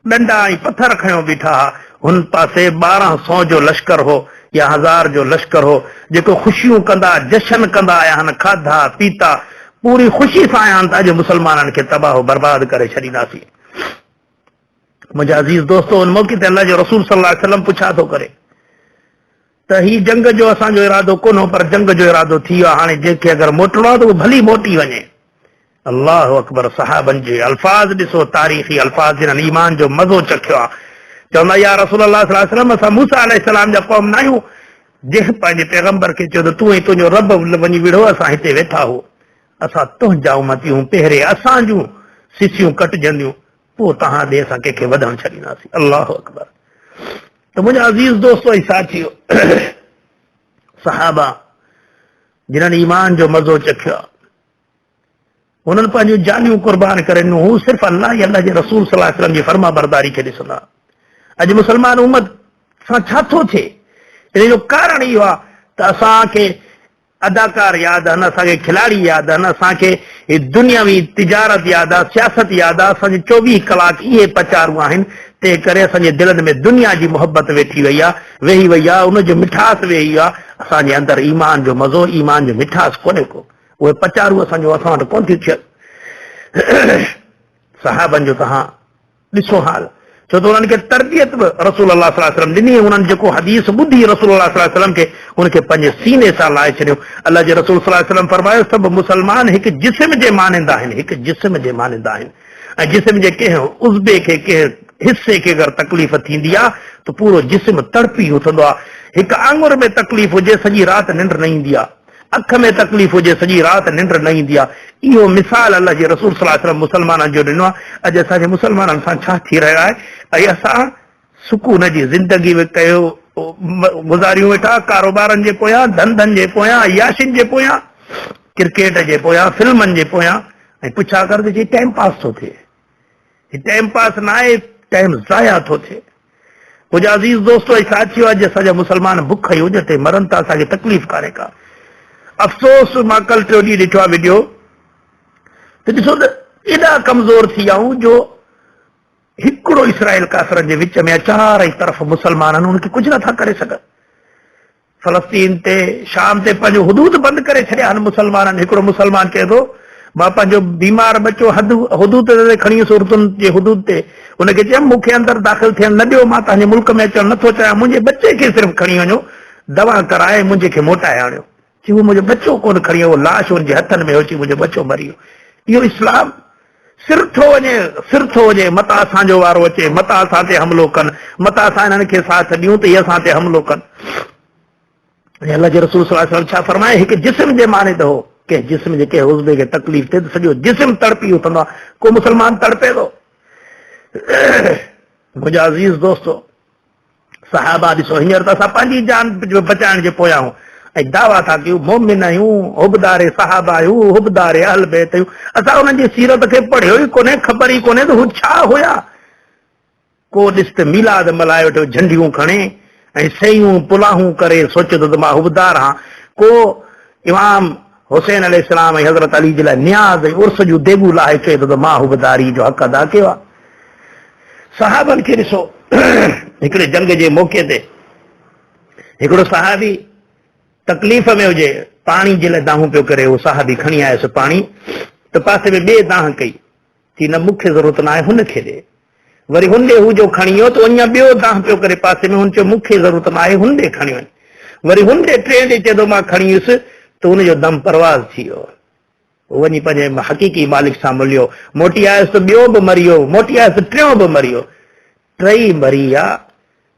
डंडा ऐं पथर खयो बीठा हा। हुन पासे 1200 जो लश्कर हो या 1000 जो लश्कर हो, जेको ख़ुशियूं कंदा, जशन कंदा आया आहिनि, खाधा पीता पूरी ख़ुशी सां आया आहिनि त अॼु मुस्लमाननि खे तबाह बर्बाद करे छॾींदासीं। मुंहिंजा अज़ीज़ दोस्तो, उन मौक़े ते अल्लाह जो रसूल सल्लल्लाहु अलैहि वसल्लम पुछा थो करे त ही जंग जो असांजो इरादो कोन हो, पर जंग जो इरादो थी वियो। हाणे जेके अगरि मोटणो आहे त उहो भली मोटी वञे। अल्लाहु अकबर। सहाबनि जे अल्फाज़ ॾिसो, तारीख़ी अल्फाज़ जिन्हनि ईमान जो मज़ो चखियो आहे। चवंदा या रसूल अल्लाह सल्लल्लाहु अलैहि वसल्लम, असां मूसा अलैहिस्सलाम जा क़ौम न आहियूं। जंहिं पंहिंजे पैगंबर खे चयो त तूं ऐं तुंहिंजो रब वञी विढ़ो, असां हिते वेठा हो, असां तुंहिंजा उम्मतियूं, पहिरें असां जूं सिसियूं कटजंदियूं, पोइ तव्हां ॾे असां कंहिंखे वधणु छॾींदासीं। अल्लाहु अकबर। त मुंहिंजा अज़ीज़ दोस्तो ऐं साथियो, सहाबा जिन्हनि ईमान जो मज़ो चखियो आहे, हुननि पंहिंजूं जानियूं कुर्बान करे ॾिनूं। हू सिर्फ़ु अल्लाह ऐं अल्लाह जे रसूल सल्लल्लाहु अलैहि वसल्लम जी फर्मा बरदारी खे ॾिसंदा। अॼु मुस्लमान उम्मत सां छा थो थिए? इन जो कारण इहो आहे त असांखे अदाकार यादि आहिनि, असांखे खिलाड़ी यादि आहिनि, असांखे दुनियावी तिजारत यादि आहे, सियासत यादि आहे। असांजे 24 कलाक इहे पचारूं आहिनि, तंहिं करे असांजे दिलनि में दुनिया जी मोहबत वेही वई आहे, उनजो मिठास वेही आहे। असांजे अंदरि ईमान जो मज़ो, ईमान जो मिठास कोन्हे को। उहे पचारूं असां वटि कोन थियूं थियनि। सहाबनि जो तव्हां ॾिसो हाल, छो त उन्हनि खे तरबियत बि रसूल अल्लाह सल्लल्लाहु अलैहि वसल्लम ॾिनी। उन्हनि जेको हदीस ॿुधी रसूल अल्लाह सल्लल्लाहु अलैहि वसल्लम खे, उनखे पंहिंजे सीने सां लाहे छॾियो। अल्लाह जे रसूल सल्लल्लाहु अलैहि वसल्लम फरमायो, सभु मुस्लमान हिकु जिस्म जे मानंदा आहिनि, हिकु जिस्म जे मानंदा आहिनि। ऐं जिस्म जे कंहिं उज़्बे खे, कंहिं हिसे खे अगरि तकलीफ़ थींदी आहे त पूरो जिस्म तड़पी उथंदो आहे। हिकु आङुर में तकलीफ़ हुजे, सॼी राति निंड न ईंदी आहे। अख में तकलीफ़ हुजे, सॼी राति निंड न ईंदी आहे। इहो मिसाल अल्लाह जे रसूल सल्लल्लाहु अलैहि वसल्लम मुस्लमाननि जो ॾिनो आहे। अॼु असांजे मुस्लमाननि सां छा थी रहियो आहे? ऐं असां सुकून जी ज़िंदगी में कयो गुज़ारियूं वेठा, कारोबारनि जे पोयां, धंधनि जे पोयां, याशिन जे पोयां, क्रिकेट जे पोयां, फिल्मनि जे पोयां। ऐं पुछा कर त टाइम पास थो थिए। हीउ टाइम पास न आहे, टाइम ज़ाया थो थिए। मुंहिंजा अज़ीज़ दोस्तो ऐं साथियो, अॼु असांजा मुस्लमान बुख ई हुजे ते मरनि था, असांखे तकलीफ़ कान्हे का। अफ़सोस, मां कल टियों ॾींहुं ॾिठो आहे वीडियो, त ॾिसो त एॾा कमज़ोर थी विया आहियूं जो हिकिड़ो इसराइल काफ़िरनि जे विच में चारई तरफ़ मुस्लमान आहिनि, उनखे कुझु नथा करे सघनि। फ़लस्तीन ते, शाम ते पंहिंजो हुदूद बंदि करे छॾिया आहिनि मुस्लमाननि। हिकिड़ो मुस्लमान चए थो, मां पंहिंजो बीमार बचो हुदूद ते खणी सूरतुनि जे हुदूद ते, उनखे चयमि मूंखे अंदरि दाख़िल थियणु न ॾियो, मां तव्हांजे मुल्क में अचणु नथो चाहियां, मुंहिंजे बचे खे सिर्फ़ु खणी वञो, दवा कराए मुंहिंजे खे मोटाए आणियो। चई उहो मुंहिंजो बचो कोन खणी वियो, लाश हुनजे हथनि में हो, चई मुंहिंजो बचो मरी वियो। इहो इस्लाम सिर थो वञे, मता असांजो वारो अचे, मता असां ते हमिलो कनि, मता असां हिननि खे साथ ॾियूं त इहे असां ते हमिलो कनि। अल्लाह जे रसूल सल्लल्लाहु अलैहि वसल्लम छा फरमाए, हिकु जिस्म जे माने त हो, कंहिं जिस्म जे कंहिं उज़्वे खे तकलीफ़ थिए त सॼो जिस्म तड़पी उथंदो आहे। को मुस्लमान तड़पे थो? मुंहिंजा अज़ीज़ दोस्तो, सहाबा ॾिसो, हींअर त असां पंहिंजी जान बचाइण जे पोयां आहियूं ऐं दावा था कयूं मोमिन आहियूं, हुबदारे सहाबा आहियूं, हुबदारे अहल बैत आहियूं। असां उन्हनि जी सीरत खे पढ़ियो ई कोन्हे, ख़बर ई कोन्हे त हू छा हुया। को ॾिस त मीलाद मल्हाए वेठो झंडियूं खणे ऐं सयूं पुलाहूं करे सोचे थो त मां हुबदार आहियां। को इमाम हुसैन अलैहिस्सलाम ऐं हज़रत अली जे लाइ नियाज़ ऐं उर्स जूं देगूं लाहे चए थो त मां हुबदारी जो हक़ अदा कयो आहे। सहाबनि खे ॾिसो, हिकिड़े जंग जे मौक़े ते हिकिड़ो सहाबी तकलीफ़ में हुजे, पाणी जे लाइ दाहूं पियो करे, उहो सहाबी खणी आयुसि पाणी, त पासे में ॿिए दाह कई, की न मूंखे ज़रूरत न आहे, हुनखे ॾे। वरी हुन हू जो खणी वियो त अञा ॿियो दाह पियो करे पासे में, हुन चयो मूंखे ज़रूरत न आहे, हुन खणी वञ। वरी हुन टे ॾे चए थो मां खणी वियुसि, त हुनजो दम परवाज़ थी वियो। वञी पंहिंजे हक़ीक़ी मालिक सां मिलियो, मोटी आयुसि त ॿियो बि मरियो, मोटी आयुसि त टियों बि मरियो, टई मरी विया,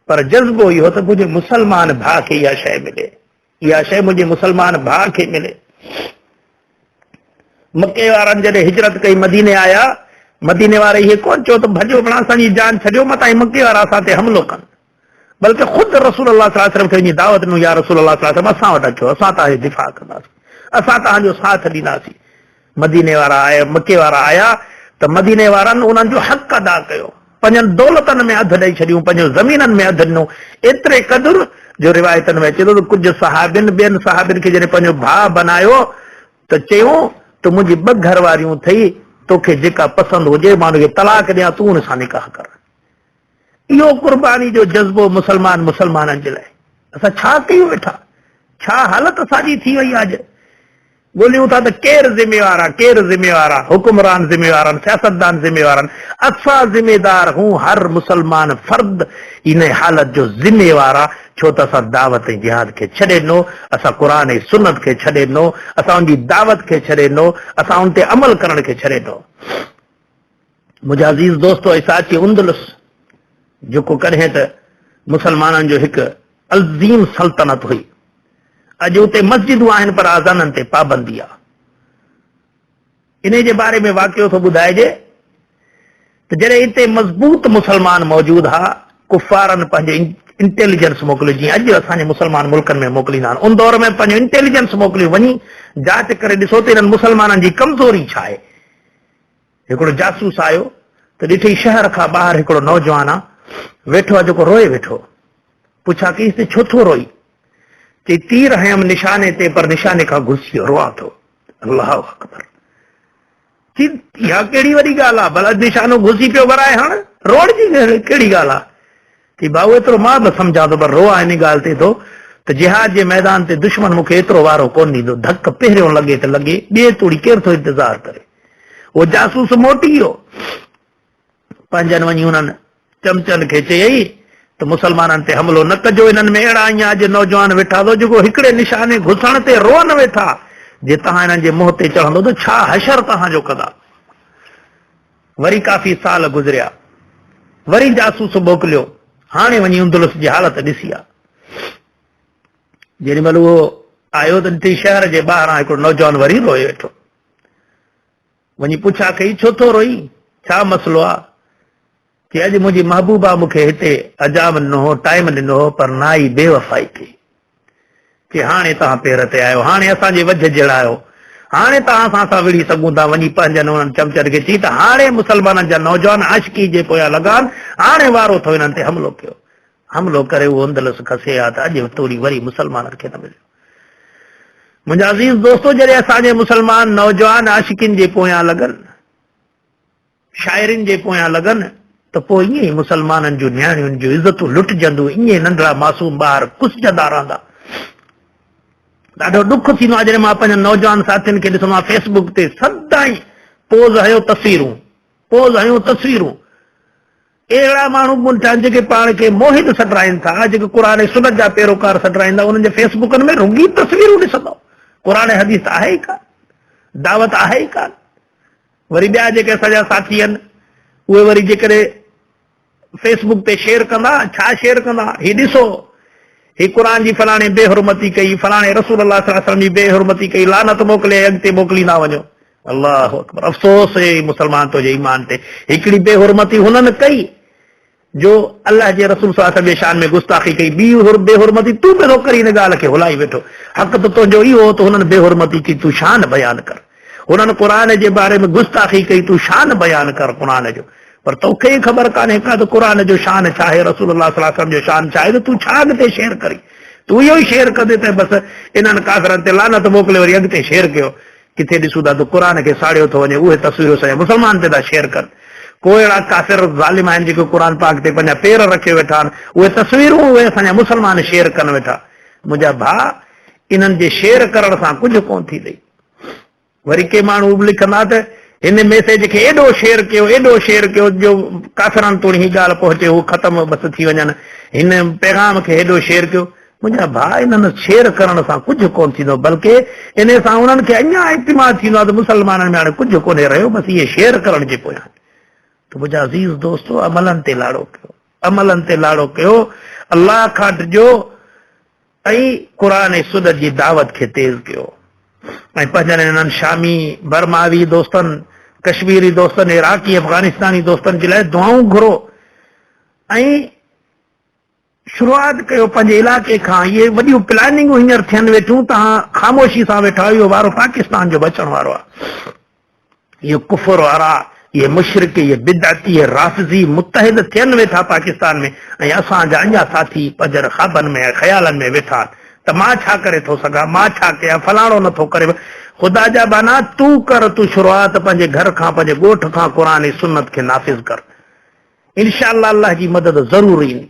पर जज़्बो इहो त मुंहिंजे मुस्लमान भाउ खे इहा शइ मिले, इहा शइ मुंहिंजे मुस्लमान भाउ खे मिले। मके वारनि जॾहिं हिजरत कई मदीने आया, मदीने वारे इहे कोन चयो त भॼो भला असांजी जान छॾियो मतां मके वारा असां ते हमलो कनि, बल्कि ख़ुदि रसूल अल्लाह सल्लल्लाहु अलैहि वसल्लम खे वञी दावत ॾिनो, या रसूल अल्लाह सल्लल्लाहु अलैहि वसल्लम असां वटि अचो, असां तव्हांजी दिफ़ा कंदासीं, असां तव्हांजो साथ ॾींदासीं। मदीने वारा आया, मके वारा आया त मदीने वारनि उन्हनि जो हक़ अदा कयो, पंहिंजनि दौलतनि में अधु ॾेई छॾियूं, पंहिंजो ज़मीननि में अधु ॾिनो, एतिरे क़दुरु जो रिवायतनि में अचे थो त कुझु सहाबियुनि ॿियनि सहाबियुनि खे जॾहिं पंहिंजो भाउ बनायो त चयूं त मुंहिंजी 2 घर वारियूं अथई, तोखे जेका पसंदि हुजे मां हुनखे तलाक ॾियां, तूं हुन सां निकाह कर। इहो कुर्बानी जो जज़्बो मुसलमाननि जे लाइ। असां छा कयूं वेठा, छा हालत असांजी थी वई आहे। ॻोल्हियूं था त केरु ज़िम्मेवार आहे, केरु ज़िम्मेवार आहे, हुकुमरान ज़िम्मेवार आहिनि, सियासतदान ज़िम्मेवार आहिनि, असां ज़िम्मेदार हूं। हर मुसलमान फर्द इन हालत जो ज़िम्मेवार आहे, छो त असां दावत ऐं जिहाद खे छॾे ॾिनो, असां क़ुर ऐं सुन्नत खे छॾे ॾिनो, असां उनजी दावत खे छॾे ॾिनो, असां उन ते अमल करण खे छॾे ॾिनो। मुंहिंजा अज़ीज़ दोस्तो, इसाची उंदलस जेको कॾहिं त मुसलमाननि जो हिकु अज़ीम सल्तनत हुई, अॼु उते मस्जिदूं आहिनि पर आज़ाननि ते पाबंदी आहे। इन जे बारे में वाक़ियो थो ॿुधाइजे त जॾहिं हिते मज़बूत मुसलमान मौजूदु हुआ, कुफ़ारनि पंहिंजो इंटेलिजेंस मोकिलियो, जीअं अॼु असांजे मुसलमान मुल्कनि में मोकिलींदा आहिनि, उन दौर में पंहिंजो इंटेलिजेंस मोकिलियो, वञी जांच करे ॾिसो त इन्हनि मुसलमाननि जी कमज़ोरी छा आहे। हिकिड़ो जासूस आयो त ॾिठी शहर खां ॿाहिरि हिकिड़ो नौजवान आहे, वेठो आहे जेको रोए वेठो। पुछा कईसि त छो थो रोई? चई तीर हयमि निशाने ते, पर निशाने खां घुसी वियो, रोआ थो। अल्लाह अकबर। इहा कहिड़ी वॾी ॻाल्हि आहे, भला निशानो घुसी पियो वराए, हाणे रोड जी कहिड़ी ॻाल्हि आहे? की भाऊ एतिरो मां बि सम्झां थो, पर रोआ इन ॻाल्हि ते थो त जिहाद जे मैदान ते दुश्मन मूंखे एतिरो वारो कोन ॾींदो, धक पहिरियों लॻे त लॻे, ॿिए तोड़ी केरु थो इंतज़ार करे। उहो जासूस मोटी वियो, पंहिंजनि वञी हुननि चमचनि खे चयई त मुसलमाननि ते हमलो न कजो, इन्हनि में अहिड़ा ईअं अॼु नौजवान वेठा थो जेको हिकिड़े निशाने घुसण ते रोअन वेठा, जे तव्हां इन्हनि जे मुंहं ते चढ़ंदो त छा हशर तव्हांजो कंदा। वरी काफ़ी साल गुज़रिया, वरी जासूस मोकिलियो, हाणे वञी उंदुलस जी हालत ॾिसी आहे। जेॾी महिल उहो आयो त ॾिठी शहर जे ॿाहिरां हिकिड़ो नौजवान वरी रोए वेठो। वञी पुछा कई छो थो रोई, छा मसइलो आहे? कि अॼु मुंहिंजी महबूबा मूंखे हिते अजाम ॾिनो हो, टाइम ॾिनो हो, पर ना ई बेवफ़ाई कई। कि हाणे तव्हां पेर ते आयो, हाणे असांजे वझ जहिड़ायो, हाणे तव्हां सां असां विड़ी सघूं था। वञी पंहिंजनि उन्हनि चमचनि खे चई त हाणे मुसलमाननि जा नौजवान आशिकी जे पोयां लॻा आहिनि, हाणे वारो थो हिननि ते हमलो कयो। हमलो करे उहो उंदलस खसे आ त अॼु तोड़ी वरी मुसलमाननि खे न मिलियो। मुंहिंजा अज़ीज़ दोस्तो, जॾहिं असांजे मुसलमान नौजवान आशिकिन जे पोयां लॻनि, शाइरिन जे पोयां लॻनि, त पोइ ईअं ई मुसलमाननि जूं नियाणियुनि जूं इज़तूं लुटजंदियूं, ईअं नंढड़ा मासूम ॿार कुसजंदा रहंदा। ॾाढो ॾुख थींदो आहे जॾहिं मां पंहिंजनि नौजवान साथियुनि खे ॾिसंदो आहियां फेसबुक ते सदाईं पोज़ हयो तस्वीरूं, पोज़ हयूं तस्वीरूं। अहिड़ा माण्हू मुल्क जेके पाण खे मोहित सॾराइनि था, जेके क़ुर सुन्नत जा पैरोकार सॾराईंदा, उन्हनि जे फेसबुकनि में रुॻी तस्वीरूं ॾिसंदो। क़ुर हदीस आहे ई कान, दावत आहे ई कान। वरी ॿिया जेके असांजा साथी आहिनि, उहे वरी जेकॾहिं फेसबुक ते शेयर कंदा, छा शेयर कंदा, ही ॾिसो ही क़ुर जी फलाणे बेहुरमती कई, फलाणे रसूल अल्लाह सल्लल्लाहु अलैहि वसल्लम जी बेहुरमती कई, लानत मोकिले अॻिते मोकिलींदा वञो। अल्लाह अकबर। अफ़सोस है मुसलमान तुंहिंजे ईमान ते, हिकिड़ी बेहुरमती हुननि कई जो अल्लाह जे रसूल सल्लल्लाहु अलैहि वसल्लम जे शान में गुस्ताखी कई, ॿी बेहुरमती तूं बि करी इन ॻाल्हि खे हुलाई वेठो। हक़ त तुंहिंजो इहो हो त हुननि बेहुरमती की तूं शान बयान कर, हुननि क़ुर जे बारे में गुस्ताखी कई, तूं शान बयान कर क़ुर जो। पर तोखे ई ख़बर कान्हे का त क़ुर जो शान छा आहे, रसूल अल्लाह सल्लल्लाहु अलैहि वसल्लम जो शान छा आहे, त तूं छा अॻिते शेयर करी? तूं इहो ई शेयर कंदे त बसि इन्हनि काफ़िरनि ते लानत मोकिले वरी अॻिते शेयर कयो। किथे ॾिसूं था त क़ुर खे साड़ियो थो वञे, उहे तस्वीरूं असांजे मुसलमान ते था शेयर कनि। को अहिड़ा काफ़िर ज़ालिम आहिनि जेके क़ुर पाक ते पंहिंजा पेर रखे वेठा आहिनि, उहे तस्वीरूं उहे असांजा मुसलमान शेयर कनि वेठा। मुंहिंजा भाउ, इन्हनि जे शेयर करण सां कुझु कोन थींदई। वरी के माण्हू लिखंदा त हिन मैसेज खे एॾो शेयर कयो जो काफ़िरनि ताईं ही ॻाल्हि पहुचे, हू ख़तम बसि थी वञनि। हिन पैगाम खे एॾो शेयर कयो, मुंहिंजा भाउ इन्हनि शेयर करण सां कुझु कोन थींदो, बल्कि इन सां उन्हनि खे अञा इतिमाद थींदो आहे त मुस्लमाननि में हाणे कुझु कोन्हे रहियो, बसि इहे शेयर करण जे पोयां। त मुंहिंजा अज़ीज़ दोस्तो, अमलनि ते लाड़ो कयो, अमलनि ते लाड़ो कयो, अल्लाह खां ॾिजो ऐं क़ुर ऐं सुन्नत जी दावत खे तेज़ कयो। ऐं पंहिंजनि इन्हनि शामी बर्मावी दोस्तनि, कश्मीरी दोस्तनि, इराकी अफ़गानिस्तानी दोस्तनि जे लाइ दुआऊं घुरो ऐं शुरूआत कयो पंहिंजे इलाइक़े खां। इहे वॾियूं प्लानिंगूं हींअर थियनि वेठियूं, तव्हां ख़ामोशी सां वेठा आहियो। इहो वारो पाकिस्तान जो बचण वारो आहे। इहो कुफर वारा, ये मुशरिक, ये बिदअती, ये राफ़िज़ी मुत्तहिद थियनि वेठा पाकिस्तान में, ऐं असांजा अञा साथी पंहिंजनि ख़्वाबनि में ख़यालनि में वेठा आहिनि त मां छा करे थो सघां, मां छा कयां, फलाणो नथो करे। ख़ुदा जा बाना तूं कर, तूं शुरूआत पंहिंजे घर खां, पंहिंजे ॻोठ खां क़ुर ऐं सुन्नत खे नाफ़िज़ कर। इंशाअल्लाह अल्लाह जी मदद ज़रूर ईंदी।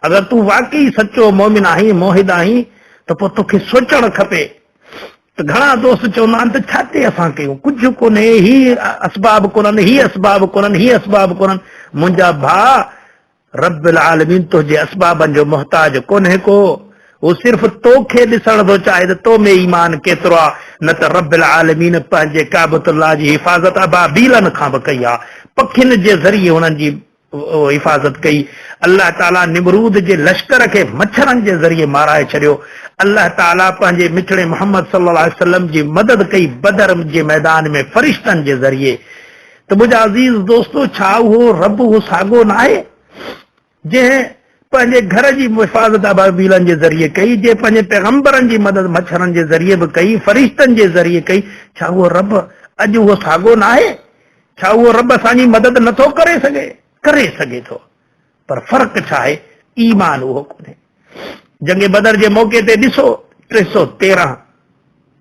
अगरि तूं वाकई सचो मोमिन आहीं, मोहिद आहीं, त पोइ तोखे सोचणु खपे। त घणा दोस्त चवंदा आहिनि त छा ते असां कयूं, कुझु कोन्हे, ही असबाब कोन्हनि, ही असबाब कोन्हनि, ही असबाब कोन्हनि। मुंहिंजा भाउ, रब्बुल आलमीन तुंहिंजे असबाबनि जो मुहताज कोन्हे को, वो सिर्फ़ तोखे ॾिसण थो चाहे त तो में ईमान केतिरो आहे। न त रब्बुल आलमीन पंहिंजे काबतुल्लाह जी हिफ़ाज़त अबाबीलन खां बि कई आहे, पखियुनि जे ज़रिए हुननि जी हिफ़ाज़त कई। अल्लाह ताला निमरूद जे लश्कर खे मच्छरनि जे ज़रिए माराए छॾियो। अल्लाह ताला पंहिंजे मिठड़े मोहम्मद सल्लल्लाहु अलैहि वसल्लम जी मदद कई बदर जे मैदान में फ़रिश्तनि जे ज़रिए। त मुंहिंजा अज़ीज़ दोस्तो, छा उहो रब उहो साॻियो न आहे जंहिं पंहिंजे घर जी हिफ़ाज़त अबाबीलनि जे ज़रिए कई, जे पंहिंजे पैगंबरनि जी मदद मच्छरनि जे ज़रिए बि कई, फ़रिश्तनि जे ज़रिए कई? छा उहो रब अॼु उहो साॻियो न आहे? छा उहो रब असांजी मदद नथो करे सघे? करे सघे थो, पर फ़र्क़ु छा आहे? ईमान उहो कोन्हे। जंग बदर जे मौक़े ते ॾिसो, 313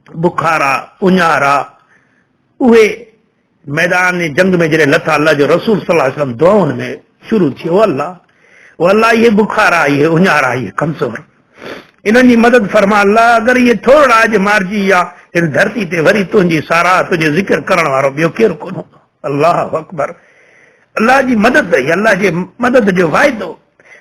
बुखारा, उञारा, उहे मैदान जंग में जॾहिं लथा, अल्लाह जो रसूल सल्लल्लाहु अलैहि वसल्लम दुआउनि में शुरू थियो, अल्लाह ये बुखारा, ये उञारा, ये कमज़ोर, इन्हनि जी मदद फरमा। अल्लाह अगरि ये थोरा अॼु मारिजी विया, हिन धरती ते वरी तुंहिंजी साराह, तुंहिंजो ज़िक्र करण वारो ॿियो केरु कोन हूंदो। अल्लाह अकबर। अल्लाह जी मदद, अल्लाह जे मदद जो वाइदो।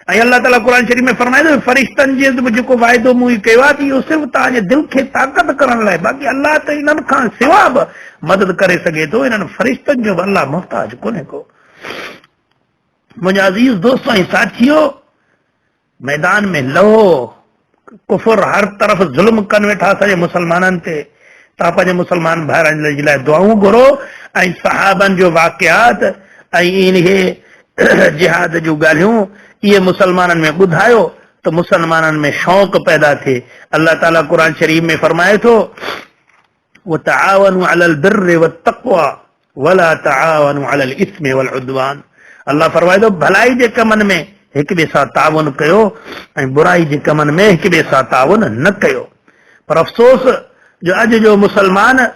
ऐं अल्लाह ताला क़ुर शरीफ़ में फरमाए थो, फ़रिश्तनि जे जेको वाइदो मूं कयो आहे, इहो सिर्फ़ तव्हांजे दिलि खे ताक़त करण लाइ, बाक़ी अल्लाह त इन्हनि खां सिवा बि मदद करे सघे थो। इन्हनि फ़रिश्तनि जो अल्लाह मुहताज कोन्हे को। मुंहिंजा अज़ीज़ दोस्त ऐं साथियो, मैदान में लहो, कुफर हर तरफ़ ज़ुल्म कनि वेठा सॼे मुसलमाननि ते। तव्हां पंहिंजे मुसलमान भाइरनि जे लाइ दुआऊं घुरो ऐं सहाबनि जो वाक़ियात ऐं इन्हे जिहाद जूं ॻाल्हियूं इहे मुसलमाननि में ॿुधायो त मुसलमाननि में शौक़ पैदा थिए। अल्लाह ताला क़ुर शरीफ़ में फरमाए थो, वतआवनु अलल बिर्रि वत्तक़वा वला तआवनु अलल इस्मि वल उद्वान। अल्लाह फरमाए थो, भलाई जे कमनि में हिक ॿिए सां ताउन कयो ऐं बुराई जे कमनि में हिक ॿिए सां ताउन न कयो। पर अफ़सोस जो अॼु जो मुसलमान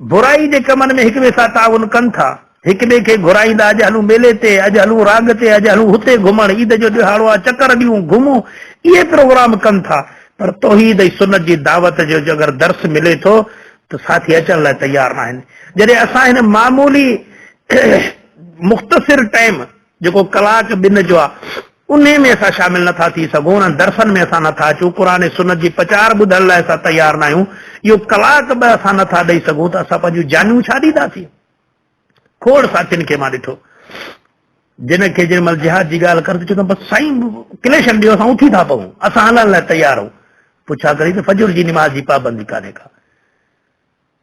बुराई जे कमनि में हिक ॿिए सां ताउन कनि था, हिक ॿिए खे घुराईंदा, अॼु हलूं मेले ते, अॼु हलूं राग ते, अॼु हलूं हुते घुमण, ईद जो ॾिहाड़ो आहे, चकर ॾियूं, घुमूं, इहे प्रोग्राम कनि था। पर तौहीद ऐं सुन्नत जी दावत जो अगरि दर्स मिले थो त साथी अचण लाइ तयार न आहिनि। जॾहिं असां हिन मामूली मुख़्तसिर टाइम जेको कलाक ॿिनि जो आहे, उन में असां शामिल नथा थी सघूं, उन्हनि दर्सनि में असां नथा अचूं, क़ुर ऐं सुन्नत जी प्रचार ॿुधण लाइ असां तयार न आहियूं, इहो कलाक बि असां नथा ॾेई सघूं, त असां पंहिंजूं जानियूं छा ॾींदासीं? खोड़ साथियुनि खे मां ॾिठो, जिन खे जेॾी महिल जिहाद जी ॻाल्हि कर, चवंदो बसि साईं क्लेशन ॾियो, असां उथी था पऊं, असां हलण लाइ तयार आहियूं। पुछा करी त फजर जी निमाज़ जी पाबंदी कान्हे का।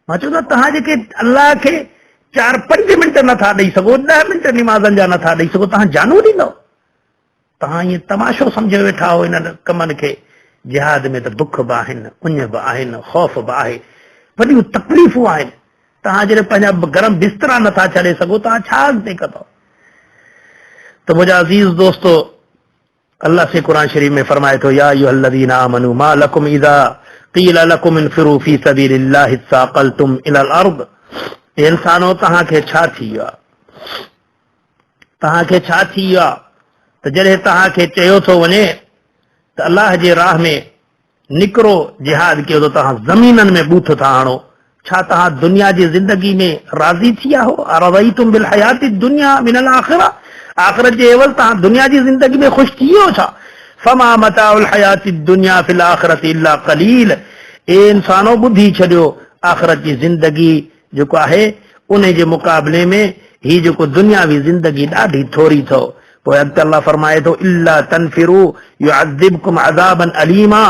मां चवंदो तव्हां जेके अल्लाह खे 4-5 मिंट नथा ॾेई सघो, 10 मिंट निमाज़नि जा नथा ॾेई सघो, तव्हां जानू ॾींदव? तव्हां ईअं तमाशो सम्झे वेठा हो इन्हनि कमनि खे। जिहाद में त बुख बि आहिनि, उञ बि आहिनि, ख़ौफ़ बि आहे, वॾियूं तकलीफ़ूं आहिनि। तव्हां जॾहिं पंहिंजा गरम बिस्तरा नथा छॾे सघो, तव्हां छा अॻिते कंदव? त मुंहिंजा अज़ीज़ दोस्तो, अल्लाह से क़ुर शरीफ़ में फरमाए थो, या अय्युहल्लज़ीना आमनू मा लकुम इज़ा क़ील लकुम इन्फिरू फी सबीलिल्लाहि साक़लतुम इलल अर्द। इंसानो तव्हांखे छा थी वियो आहे? तव्हांखे छा थी वियो आहे त जॾहिं तव्हांखे चयो थो वञे त अल्लाह जे राह में निकिरो, जिहाद कयो, त तव्हां ज़मीननि में बूथ था हणो। छा तव्हां दुनिया जी ज़िंदगी में राज़ी थी विया हो? अरज़यतुम बिल हयाति दुनिया मिनल आख़िरा। आख़िरत जे एवल तव्हां दुनिया जी ज़िंदगी में ख़ुशि थी वियो छा? फमा मताउल हयातिद दुनिया फिल आखिरति इल्ला कलील। ए इंसानो बुद्धि छॾियो, आखिरत जी ज़िंदगी जेको आहे उन जे मुक़ाबले में ही जेको दुनियावी ज़िंदगी ॾाढी थोरी अथव। पोइ अॻिते अल्लाह फरमाए थो इल्ला तनफिरू युअज़िबकुम अज़ाबन अलीमा।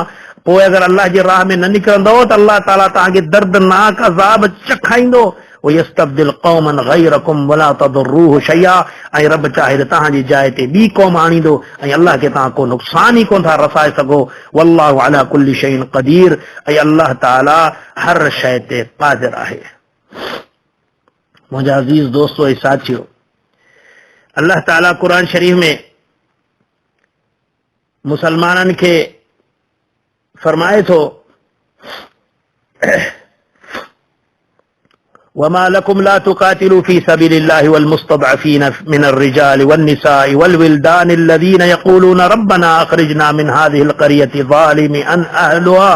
पोइ अगर अल्लाह जी राह में न निकिरंदो त अल्लाह ताला तव्हांखे दर्दनाक अज़ाब चखाईंदो। वयस्तब्दिल क़ौमन गैरकुम वला तदुर्रूहु शैया। ऐं रब चाहे त तव्हांजी जाइ ते ॿी क़ौम आणींदो ऐं अल्लाह खे तव्हां को नुक़सान ई कोन था रसाए सघो। वल्लाहु अला कुल्लि शैइन क़दीर। ऐं अल्लाह ताला हर शइ ते क़ादिर आहे। मुंहिंजा अज़ीज़ दोस्तो ऐं साथियो, अल्लाह ताला क़ुरान शरीफ में मुसलमाननि खे फरमाए थो वमा लकुम ला तुकातिलू फी सबीलिल्लाहि वल मुस्तदअफीन मिनर रिजाल वन निसाई वल विल्दान अल्लज़ीना यक़ूलून रब्बना अखरिजना मिन हाज़िहिल क़रियति ज़ालिमि अन अहलुहा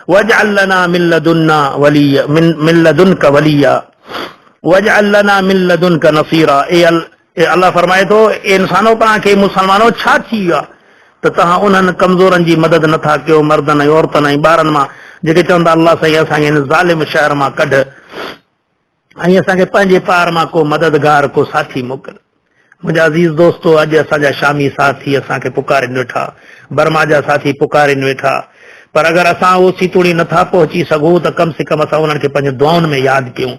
वजअल लना मिन लदुनका वलिया वजअल लना मिन लदुनका नसीरा। अल्लाह फरमाए थो इंसानो तव्हांखे मुसलमानो छा थी वियो आहे त तव्हां उन्हनि कमज़ोरनि जी मदद नथा कयो, मर्दनि ऐं औरतनि ऐं ॿारनि मां जेके चवंदा अल्लाह साईं असांखे हिन ज़ालिम शहर मां कढ ऐं असांखे पंहिंजे पार मां को मददगार को साथी मोकिल। मुंहिंजा अज़ीज़ दोस्तो, अॼु असांजा शामी साथी असांखे पुकारिनि वेठा, बर्मा जा साथी पुकारिनि वेठा, पर अगरि असां उहो सीतोड़ी नथा पहुची सघूं त कम से कम असां उन्हनि खे पंहिंजे दुआउनि में यादि कयूं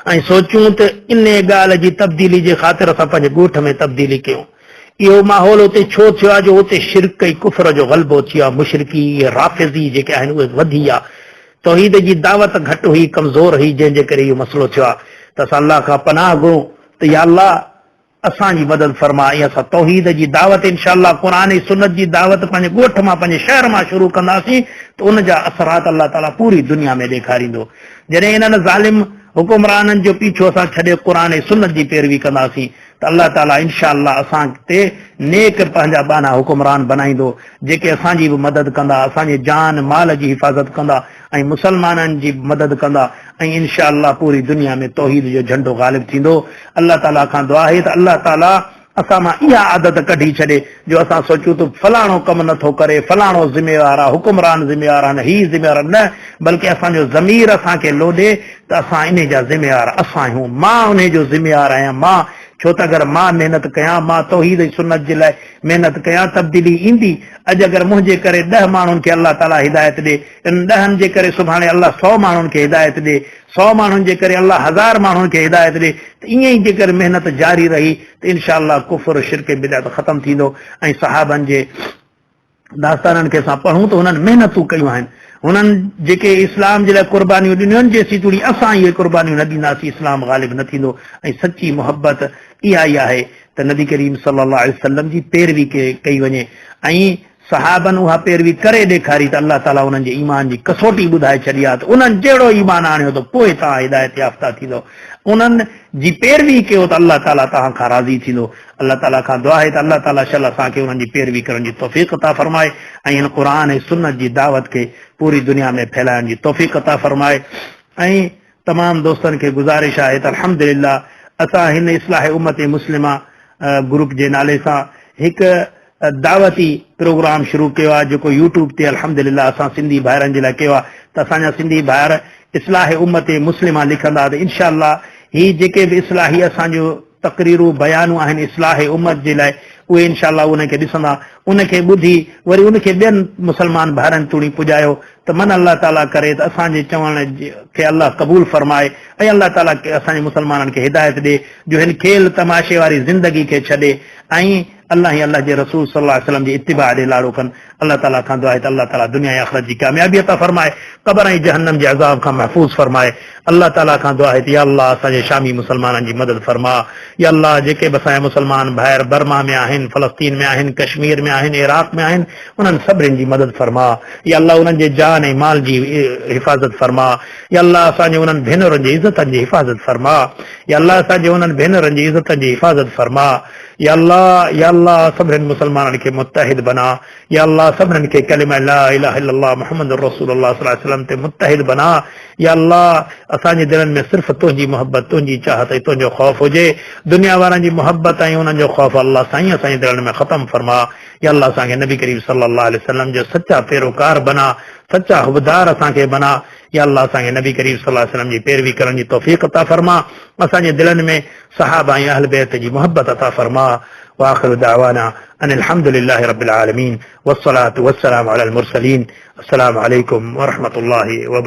ऐं सोचियूं त इन ॻाल्हि जी तब्दीली जे ख़ातिर असां पंहिंजे ॻोठ में तब्दीली कयूं। इहो माहौल उते छो थियो आहे जो उते शिरक ऐं कुफर जो ग़लबो थी आहे, मुशरिकी राफ़िज़ी जेके आहिनि उहे वधी आहे, तौहीद जी दावत घटि हुई, कमज़ोर हुई, जंहिंजे करे इहो मसइलो थियो आहे। त असां अल्लाह खां पनाह घुरूं त या अल्लाह असांजी मदद फरमा ऐं असां तौहीद जी दावत इंशाअल्लाह क़ुरान ऐं सुन्नत जी दावत पंहिंजे ॻोठ मां पंहिंजे शहर मां शुरू कंदासीं त उन जा असरात अल्लाह ताला पूरी दुनिया में ॾेखारींदो। जॾहिं इन्हनि ज़ालिम हुकुमराननि जो पीछो असां छॾे क़ुरान ऐं सुन्नत जी पैरवी कंदासीं त अल्लाह ताला इंशाअल्लाह असां ते नेक पंहिंजा बाना हुकुमरान बनाईंदो जेके असांजी बि मदद कंदा, असांजे जान माल जी हिफ़ाज़त कंदा ऐं मुसलमाननि जी मदद कंदा ऐं इंशाअल्लाह पूरी दुनिया में तौहीद जो झंडो ग़ालिब थींदो। अल्लाह ताला खां दुआ आहे त अल्लाह ताला असां मां इहा आदत कढी छॾे जो असां सोचूं त फलाणो कमु नथो करे, फलाणो ज़िम्मेवार आहे, हुकुमरान ज़िम्मेवार आहिनि, ही ज़िम्मेवार न, बल्कि असांजो ज़मीर असांखे लोॾे त असां इन जा ज़िम्मेवार असां आहियूं, मां उन जो ज़िम्मेवार आहियां। मां छो त अगरि मां महिनत कयां, मां तौहीद ऐं सुन्नत जे लाइ महिनत कयां, तब्दीली ईंदी। अॼु अगरि मुंहिंजे करे 10 माण्हुनि खे अल्लाह ताला हिदायत ॾे, इन 10 जे करे सुभाणे अल्लाह 100 माण्हुनि खे हिदायत ॾे, 100 माण्हुनि जे करे अल्लाह 1000 माण्हुनि खे हिदायत ॾे, त ईअं ई जेकर महिनत जारी रही त इंशाअल्लाह कुफर शिरक बिदअत ख़तमु थींदो। ऐं सहाबनि जे दास्ताननि खे असां पढ़ूं त हुननि महिनतूं कयूं आहिनि, हुननि जेके इस्लाम जे लाइ कुर्बानियूं ॾिनियूं आहिनि, जेसी तूड़ी असां इहे कुर्बानियूं न ॾींदासीं इस्लाम ग़ालिब न थींदो। ऐं सची मोहबत इहा ई आहे त नबी करीम सल्लल्लाहु अलैहि वसल्लम जी पैरवी कई वञे ऐं सहाबनि उहा पैरवी करे ॾेखारी त अल्लाह ताला उन्हनि जे ईमान जी कसोटी ॿुधाए छॾी आहे त उन्हनि जहिड़ो ईमान आणियो त पोइ तव्हां हिदायत याफ़्ता थींदो, उन्हनि जी पैरवी कयो त अल्लाह ताला तव्हां खां राज़ी थींदो। अल्लाह ताला खां दुआ आहे त अल्लाह ताला शल असांखे उन्हनि जी पैरवी करण जी तौफ़ीक़ अता फरमाए ऐं हिन क़ुरान ऐं सुन्नत जी दावत खे पूरी दुनिया में फैलाइण जी तौफ़ीक़ अता फरमाए। ऐं तमामु दोस्तनि खे गुज़ारिश आहे त अल्हम्दुलिल्लाह असां हिन इस्लाह उम्मत मुस्लिमा ग्रुप जे नाले सां हिकु दावती प्रोग्राम शुरू कयो आहे जेको यूट्यूब ते अल्हम्दुलिल्लाह असां सिंधी भाइरनि जे लाइ कयो आहे त असांजा सिंधी भाइर इस्लाह उम्मत मुस्लिमा लिखंदा त इंशाअल्लाह ही जेके बि इस्लाही असांजो तक़रीरूं बयानूं आहिनि इस्लाह उम्मत जे लाइ उहे इंशाअल्लाह उनखे ॾिसंदा, उनखे ॿुधी वरी उनखे ॿियनि मुस्लमान भाइरनि तूणी पुॼायो त मन अल्लाह ताला करे त असांजे चवण खे अल्लाह क़बूल फरमाए ऐं अल्लाह ताला असांजे मुसलमाननि खे हिदायत ॾे जो हिन खेल तमाशे वारी ज़िंदगी खे छॾे ऐं अल्लाह ऐं अल्लाह जे रसूल सल्लल्लाहु अलैहि वसल्लम जी इत्तिबा ॾे लाड़ो कनि। अल्लाह ताला खां दुआ आहे त अल्लाह ताला दुनिया ऐं आख़िरत जी कामयाबी अता फरमाए, क़ब्र ऐं जहन्नम जे अज़ाब खां महफ़ूज़ फरमाए। अल्लाह ताला खां दुआ आहे त या अल्लाह असांजे शामी मुसलमाननि जी मदद फरमा, या अल्लाह जेके बि असांजा मुसलमान भाइर बर्मा में आहिनि, फ़लस्तीन में आहिनि, कश्मीर में आहिनि, इराक़ में आहिनि, उन्हनि सभिनीनि जी मदद फरमा। या अल्लाह उन्हनि जे जान ऐं माल जी हिफ़ाज़त फरमा। या अल्लाह असांजे उन्हनि भेनरुनि जी इज़तनि जी हिफ़ाज़त फरमा। या अल्लाह असांजे उन्हनि भेनरुनि जी इज़तनि जी हिफ़ाज़त फरमा। या अल्लाह सभिनीनि मुसलमाननि खे मुत्तहिद बना। या अल्लाह सभिनीनि खे कलिमा ला इलाहा इल्लल्लाह मुहम्मदुर रसूलुल्लाह सल्लल्लाहु अलैहि वसल्लम ते मुत्तहिद बना। या अल्लाह असांजे दिलनि में सिर्फ़ तुंहिंजी मोहबत, तुंहिंजी चाहत ऐं तुंहिंजो ख़ौफ़ हुजे। दुनिया वारनि जी मोहबत ऐं उन्हनि जो ख़ौफ़ अल्लाह साईं असांजे दिलनि में ख़तमु फरमा। या अल्लाह असांखे नबी करीम सल्लल्लाहु अलैहि वसल्लम जो सच्चा पैरोकार बना, सच्चा हुबदार असांखे बना। या अल्लाह असांखे नबी करीम सल्लल्लाहु अलैहि वसल्लम जी पैरवी करण जी तौफ़ीक़ अता फरमा, असांजे दिलनि में सहाबा ऐं अहल बैत जी मोहब्बत अता फरमा। वाखिर दावाना अनिल हम्दुलिल्लाहि रब्बिल आलमीन वस्सलातु वस्सलामु अलल मुरसलीन। अस्सलामु अलैकुम व रहमतुल्लाहि व